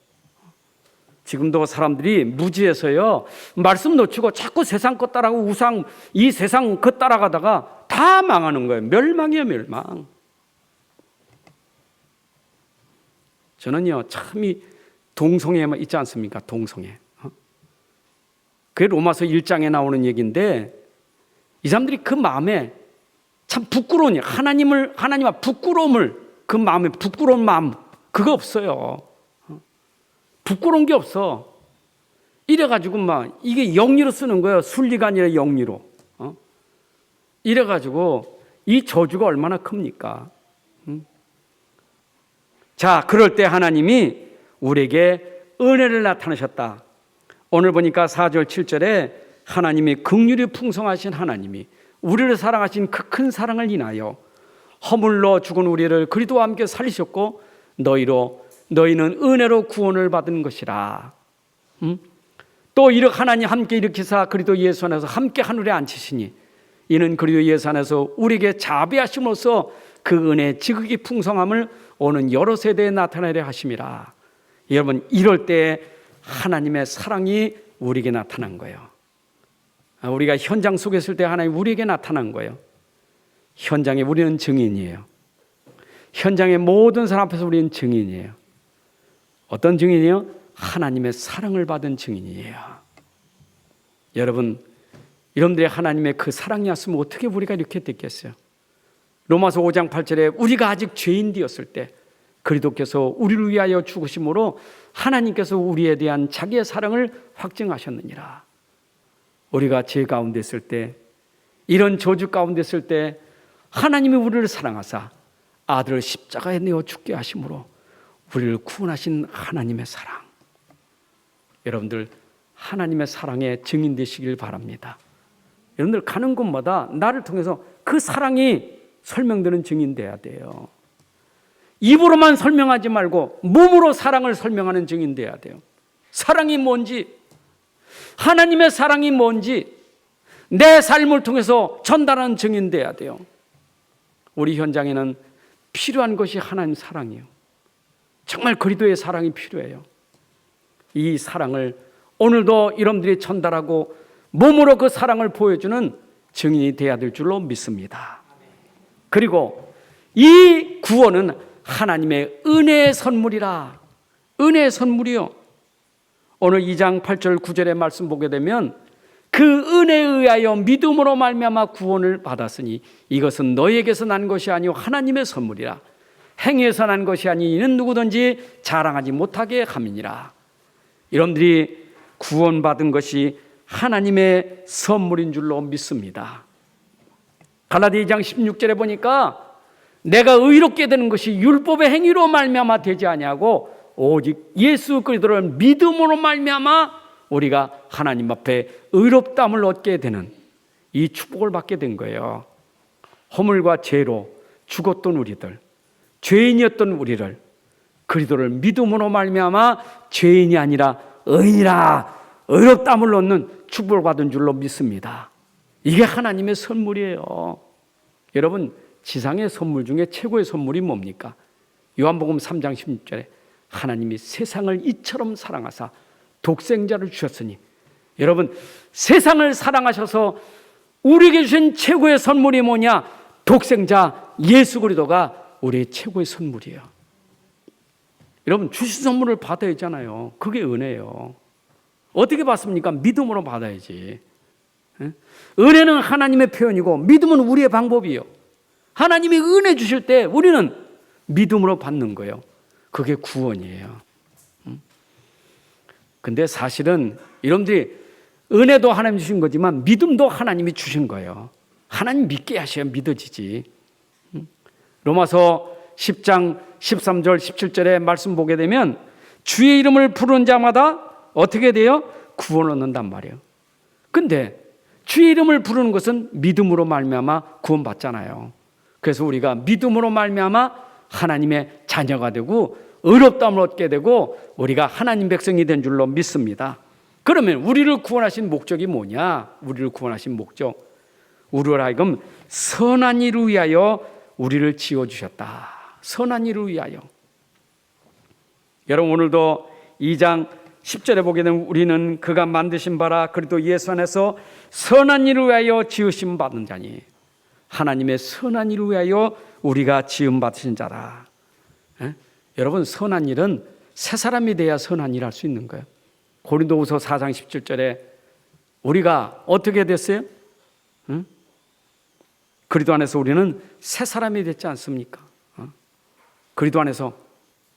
지금도 사람들이 무지해서요, 말씀 놓치고 자꾸 세상 것 따라가고 우상, 이 세상 것 따라가다가 다 망하는 거예요. 멸망이에요, 멸망. 저는요, 참 이 동성애만 있지 않습니까? 동성애. 그게 로마서 1장에 나오는 얘기인데, 이 사람들이 그 마음에 참 부끄러우니 하나님 앞 부끄러움을, 그 마음에 부끄러운 마음, 그거 없어요. 부끄러운 게 없어. 이래가지고 막 이게 영리로 쓰는 거예요. 순리가 아니라 영리로. 이래가지고 이 저주가 얼마나 큽니까? 자, 그럴 때 하나님이 우리에게 은혜를 나타내셨다. 오늘 보니까 4절 7절에 하나님이 긍휼이 풍성하신 하나님이 우리를 사랑하신 그 큰 사랑을 인하여 허물로 죽은 우리를 그리스도와 함께 살리셨고 너희는 은혜로 구원을 받은 것이라. 또 하나님 함께 일으키사 그리스도 예수 안에서 함께 하늘에 앉히시니 이는 그리스도 예수 안에서 우리에게 자비하심으로써 그 은혜의 지극히 풍성함을 오는 여러 세대에 나타내려 하심이라. 여러분, 이럴 때 하나님의 사랑이 우리에게 나타난 거예요. 우리가 현장 속에 있을 때 하나님 우리에게 나타난 거예요. 현장에 우리는 증인이에요. 현장의 모든 사람 앞에서 우리는 증인이에요. 어떤 증인이에요? 하나님의 사랑을 받은 증인이에요. 여러분들이 하나님의 그 사랑이었으면 어떻게 우리가 이렇게 됐겠어요? 로마서 5장 8절에 우리가 아직 죄인 되었을 때 그리스도께서 우리를 위하여 죽으심으로 하나님께서 우리에 대한 자기의 사랑을 확증하셨느니라. 우리가 죄 가운데 있을 때, 이런 저주 가운데 있을 때 하나님이 우리를 사랑하사 아들을 십자가에 내어 죽게 하심으로 우리를 구원하신 하나님의 사랑. 여러분들, 하나님의 사랑에 증인 되시길 바랍니다. 여러분들 가는 곳마다 나를 통해서 그 사랑이 설명되는 증인 돼야 돼요. 입으로만 설명하지 말고 몸으로 사랑을 설명하는 증인 돼야 돼요. 사랑이 뭔지, 하나님의 사랑이 뭔지 내 삶을 통해서 전달하는 증인 돼야 돼요. 우리 현장에는 필요한 것이 하나님 사랑이에요. 정말 그리스도의 사랑이 필요해요. 이 사랑을 오늘도 여러분들이 전달하고 몸으로 그 사랑을 보여주는 증인이 돼야 될 줄로 믿습니다. 그리고 이 구원은 하나님의 은혜의 선물이라. 은혜의 선물이요. 오늘 2장 8절 9절의 말씀 보게 되면 그 은혜에 의하여 믿음으로 말미암아 구원을 받았으니 이것은 너희에게서 난 것이 아니요 하나님의 선물이라. 행위에서 난 것이 아니 이는 누구든지 자랑하지 못하게 함이니라. 여러분들이 구원받은 것이 하나님의 선물인 줄로 믿습니다. 갈라디아 2장 16절에 보니까 내가 의롭게 되는 것이 율법의 행위로 말미암아 되지 아니하고 오직 예수 그리스도를 믿음으로 말미암아 우리가 하나님 앞에 의롭다함을 얻게 되는 이 축복을 받게 된 거예요. 허물과 죄로 죽었던 우리들, 죄인이었던 우리를 그리스도를 믿음으로 말미암아 죄인이 아니라 의인이라 의롭다함을 얻는 축복을 받은 줄로 믿습니다. 이게 하나님의 선물이에요. 여러분, 지상의 선물 중에 최고의 선물이 뭡니까? 요한복음 3장 16절에 하나님이 세상을 이처럼 사랑하사 독생자를 주셨으니, 여러분, 세상을 사랑하셔서 우리에게 주신 최고의 선물이 뭐냐? 독생자 예수 그리스도가 우리의 최고의 선물이에요. 여러분, 주신 선물을 받아야 하잖아요. 그게 은혜예요. 어떻게 받습니까? 믿음으로 받아야지. 은혜는 하나님의 표현이고 믿음은 우리의 방법이에요. 하나님이 은혜 주실 때 우리는 믿음으로 받는 거예요. 그게 구원이에요. 근데 사실은 여러분들이 은혜도 하나님 주신 거지만 믿음도 하나님이 주신 거예요. 하나님 믿게 하셔야 믿어지지. 로마서 10장 13절 17절의 말씀 보게 되면 주의 이름을 부르는 자마다 어떻게 돼요? 구원을 얻는단 말이에요. 근데 주의 이름을 부르는 것은 믿음으로 말미암아 구원받잖아요. 그래서 우리가 믿음으로 말미암아 하나님의 자녀가 되고 의롭다함을 얻게 되고 우리가 하나님 백성이 된 줄로 믿습니다. 그러면 우리를 구원하신 목적이 뭐냐? 우리를 구원하신 목적, 우리를 하여금 선한 일을 위하여 우리를 지어주셨다. 선한 일을 위하여. 여러분 오늘도 2장 10절에 보게 되면 우리는 그가 만드신 바라 그리스도 예수 안에서 선한 일을 위하여 지으심 받은 자니 하나님의 선한 일을 위하여 우리가 지음 받으신 자라. 여러분 선한 일은 새 사람이 돼야 선한 일 할 수 있는 거예요. 고린도후서 4장 17절에 우리가 어떻게 됐어요? 그리스도 안에서 우리는 새 사람이 됐지 않습니까? 그리스도 안에서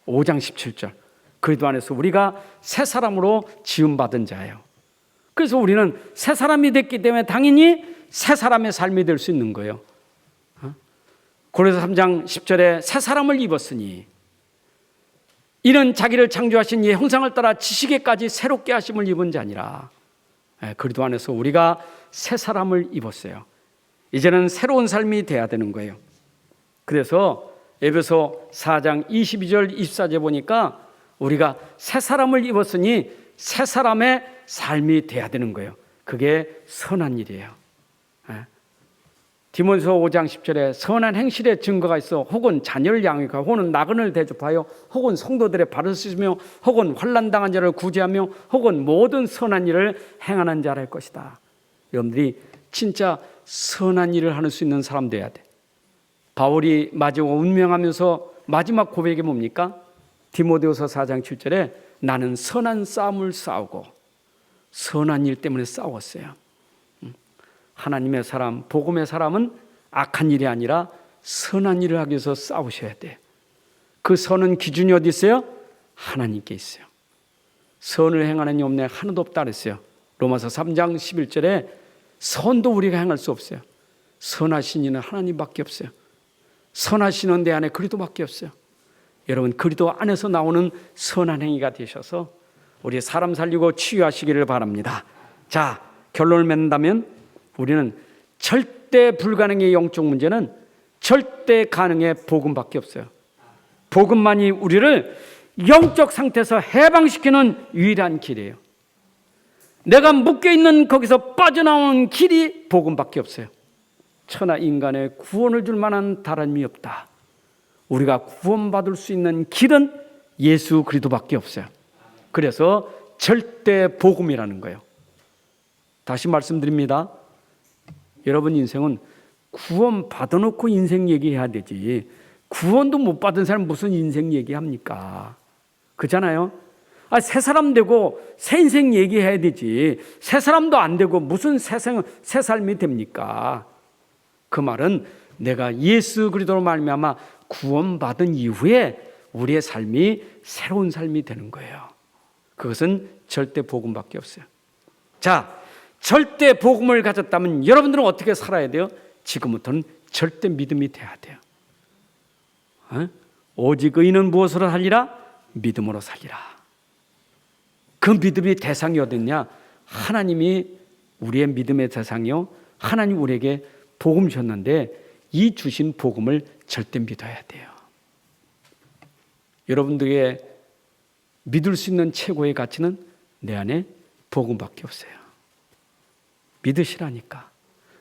5장 17절 그리스도 안에서 우리가 새 사람으로 지음받은 자예요. 그래서 우리는 새 사람이 됐기 때문에 당연히 새 사람의 삶이 될 수 있는 거예요. 고린도서 3장 10절에 새 사람을 입었으니 이는 자기를 창조하신 이의 형상을 따라 지식에까지 새롭게 하심을 입은 자니라. 그리스도 안에서 우리가 새 사람을 입었어요. 이제는 새로운 삶이 돼야 되는 거예요. 그래서 에베소 4장 22절 24절 보니까 우리가 새 사람을 입었으니 새 사람의 삶이 돼야 되는 거예요. 그게 선한 일이에요. 디모데서 5장 10절에 선한 행실의 증거가 있어 혹은 자녀를 양육하여 혹은 나그네를 대접하여 혹은 성도들의 발을 씻으며 혹은 환난 당한 자를 구제하며 혹은 모든 선한 일을 행하는 자랄 것이다. 여러분들이 진짜 선한 일을 할 수 있는 사람 돼야 돼. 바울이 마지막 운명하면서 마지막 고백이 뭡니까? 디모데후서 4장 7절에 나는 선한 싸움을 싸우고 선한 일 때문에 싸웠어요. 하나님의 사람, 복음의 사람은 악한 일이 아니라 선한 일을 하기 위해서 싸우셔야 돼요. 그 선은 기준이 어디 있어요? 하나님께 있어요. 선을 행하는 이 없네 하나도 없다 그랬어요. 로마서 3장 11절에 선도 우리가 행할 수 없어요. 선하신 이는 하나님밖에 없어요. 선하신 이는 내 안에 그리스도밖에 없어요. 여러분 그리스도 안에서 나오는 선한 행위가 되셔서 우리 사람 살리고 치유하시기를 바랍니다. 자, 결론을 맺는다면 우리는 절대 불가능의 영적 문제는 절대 가능의 복음밖에 없어요. 복음만이 우리를 영적 상태에서 해방시키는 유일한 길이에요. 내가 묶여있는 거기서 빠져나오는 길이 복음밖에 없어요. 천하 인간의 구원을 줄 만한 다름이 없다. 우리가 구원받을 수 있는 길은 예수 그리스도밖에 없어요. 그래서 절대 복음이라는 거예요. 다시 말씀드립니다. 여러분 인생은 구원 받아놓고 인생 얘기해야 되지 구원도 못 받은 사람 무슨 인생 얘기합니까? 그렇잖아요. 새 사람 되고 새 인생 얘기해야 되지 새 사람도 안 되고 무슨 새 삶이 됩니까? 그 말은 내가 예수 그리스도로 말미암아 구원받은 이후에 우리의 삶이 새로운 삶이 되는 거예요. 그것은 절대 복음밖에 없어요. 자, 절대 복음을 가졌다면 여러분들은 어떻게 살아야 돼요? 지금부터는 절대 믿음이 돼야 돼요. 오직 의인은 무엇으로 살리라? 믿음으로 살리라. 그 믿음의 대상이 어딨냐? 하나님이 우리의 믿음의 대상이요. 하나님 우리에게 복음 주셨는데 이 주신 복음을 절대 믿어야 돼요. 여러분들의 믿을 수 있는 최고의 가치는 내 안에 복음밖에 없어요. 믿으시라니까.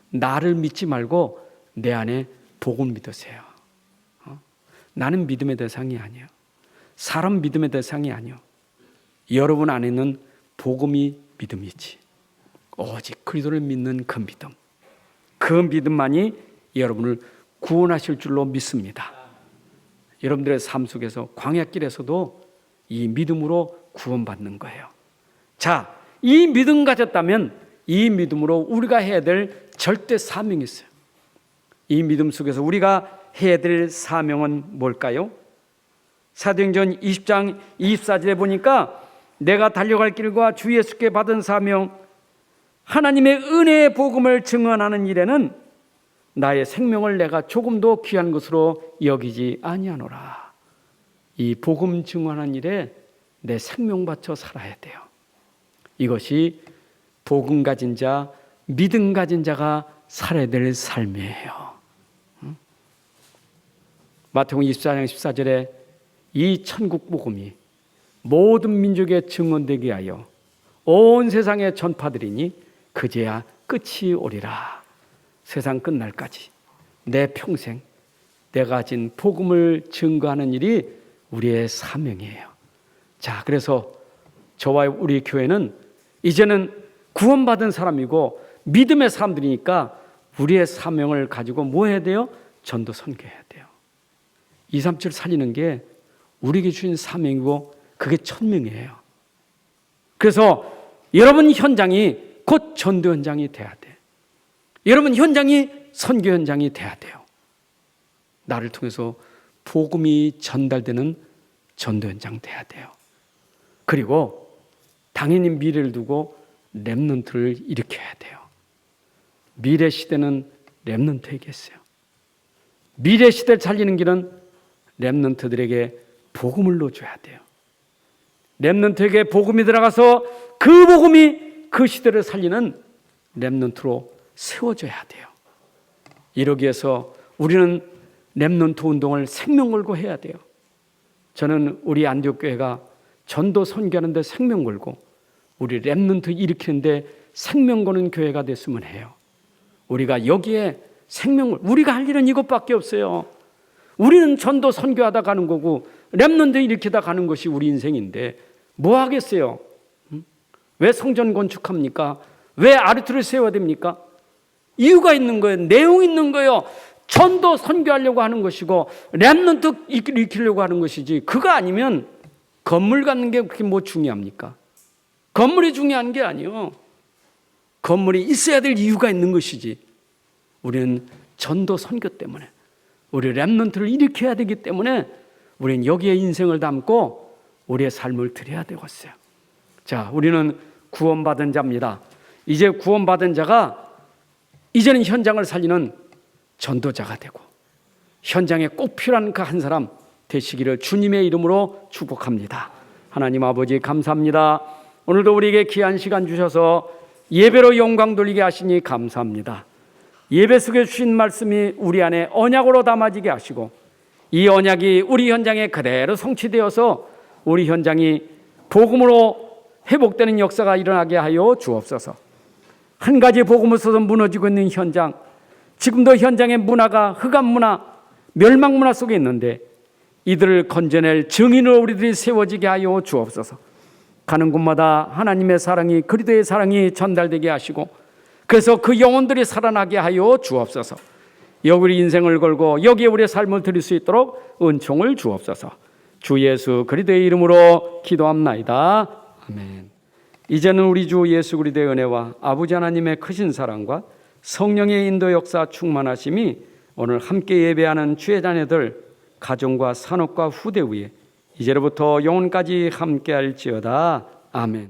나를 믿지 말고 내 안에 복음 믿으세요. 나는 믿음의 대상이 아니에요. 사람 믿음의 대상이 아니에요. 여러분 안에는 복음이 믿음이지. 오직 그리스도를 믿는 그 믿음. 그 믿음만이 여러분을 구원하실 줄로 믿습니다. 여러분들의 삶 속에서 광야길에서도 이 믿음으로 구원받는 거예요. 자, 이 믿음 가졌다면 이 믿음으로 우리가 해야 될 절대 사명이 있어요. 이 믿음 속에서 우리가 해야 될 사명은 뭘까요? 사도행전 20장 24절에 보니까 내가 달려갈 길과 주 예수께 받은 사명, 하나님의 은혜의 복음을 증언하는 일에는 나의 생명을 내가 조금도 귀한 것으로 여기지 아니하노라. 이 복음 증언하는 일에 내 생명 바쳐 살아야 돼요. 이것이 복음 가진 자, 믿음 가진 자가 살아야 될 삶이에요. 마태복음 24장 14절에 이 천국 복음이 모든 민족에 증언되게 하여 온 세상에 전파되리니 그제야 끝이 오리라. 세상 끝날까지 내 평생 내가 가진 복음을 증거하는 일이 우리의 사명이에요. 자, 그래서 저와 우리 교회는 이제는 구원받은 사람이고 믿음의 사람들이니까 우리의 사명을 가지고 뭐 해야 돼요? 전도 선교해야 돼요. 237 살리는 게 우리에게 주신 사명이고 그게 천명이에요. 그래서 여러분 현장이 곧 전도 현장이 돼야 돼. 여러분 현장이 선교 현장이 돼야 돼요. 나를 통해서 복음이 전달되는 전도 현장 돼야 돼요. 그리고 당연히 미래를 두고 렘넌트를 일으켜야 돼요. 미래 시대는 렘넌트에게 있어요. 미래 시대를 살리는 길은 렘넌트들에게 복음을 넣어줘야 돼요. 렘넌트에게 복음이 들어가서 그 복음이 그 시대를 살리는 렘넌트로 세워져야 돼요. 이러기 위해서 우리는 렘넌트 운동을 생명 걸고 해야 돼요. 저는 우리 안디옥 교회가 전도 선교하는 데 생명 걸고 우리 렘넌트 일으키는 데 생명 거는 교회가 됐으면 해요. 우리가 여기에 생명을, 우리가 할 일은 이것밖에 없어요. 우리는 전도 선교하다 가는 거고 렘넌트 일으키다 가는 것이 우리 인생인데 뭐 하겠어요? 왜 성전 건축합니까? 왜 아르트를 세워야 됩니까? 이유가 있는 거예요. 내용 있는 거예요. 전도 선교하려고 하는 것이고 렘넌트 일으키려고 하는 것이지, 그거 아니면 건물 갖는 게 그렇게 뭐 중요합니까? 건물이 중요한 게 아니에요. 건물이 있어야 될 이유가 있는 것이지. 우리는 전도 선교 때문에, 우리 렘넌트를 일으켜야 되기 때문에 우리는 여기에 인생을 담고 우리의 삶을 드려야 되겠어요. 자, 우리는 구원받은 자입니다. 이제 구원받은 자가 이제는 현장을 살리는 전도자가 되고 현장에 꼭 필요한 그 한 사람 되시기를 주님의 이름으로 축복합니다. 하나님 아버지 감사합니다. 오늘도 우리에게 귀한 시간 주셔서 예배로 영광 돌리게 하시니 감사합니다. 예배 속에 주신 말씀이 우리 안에 언약으로 담아지게 하시고 이 언약이 우리 현장에 그대로 성취되어서 우리 현장이 복음으로 회복되는 역사가 일어나게 하여 주옵소서. 한 가지 복음을 써서 무너지고 있는 현장, 지금도 현장의 문화가 흑암 문화, 멸망 문화 속에 있는데 이들을 건져낼 증인으로 우리들이 세워지게 하여 주옵소서. 가는 곳마다 하나님의 사랑이, 그리스도의 사랑이 전달되게 하시고 그래서 그 영혼들이 살아나게 하여 주옵소서. 여기 우리 인생을 걸고 여기에 우리의 삶을 드릴 수 있도록 은총을 주옵소서. 주 예수 그리스도의 이름으로 기도합나이다. 아멘. 이제는 우리 주 예수 그리스도의 은혜와 아버지 하나님의 크신 사랑과 성령의 인도 역사 충만하심이 오늘 함께 예배하는 주의 자녀들 가정과 산업과 후대 위에 이제로부터 영원까지 함께할지어다. 아멘.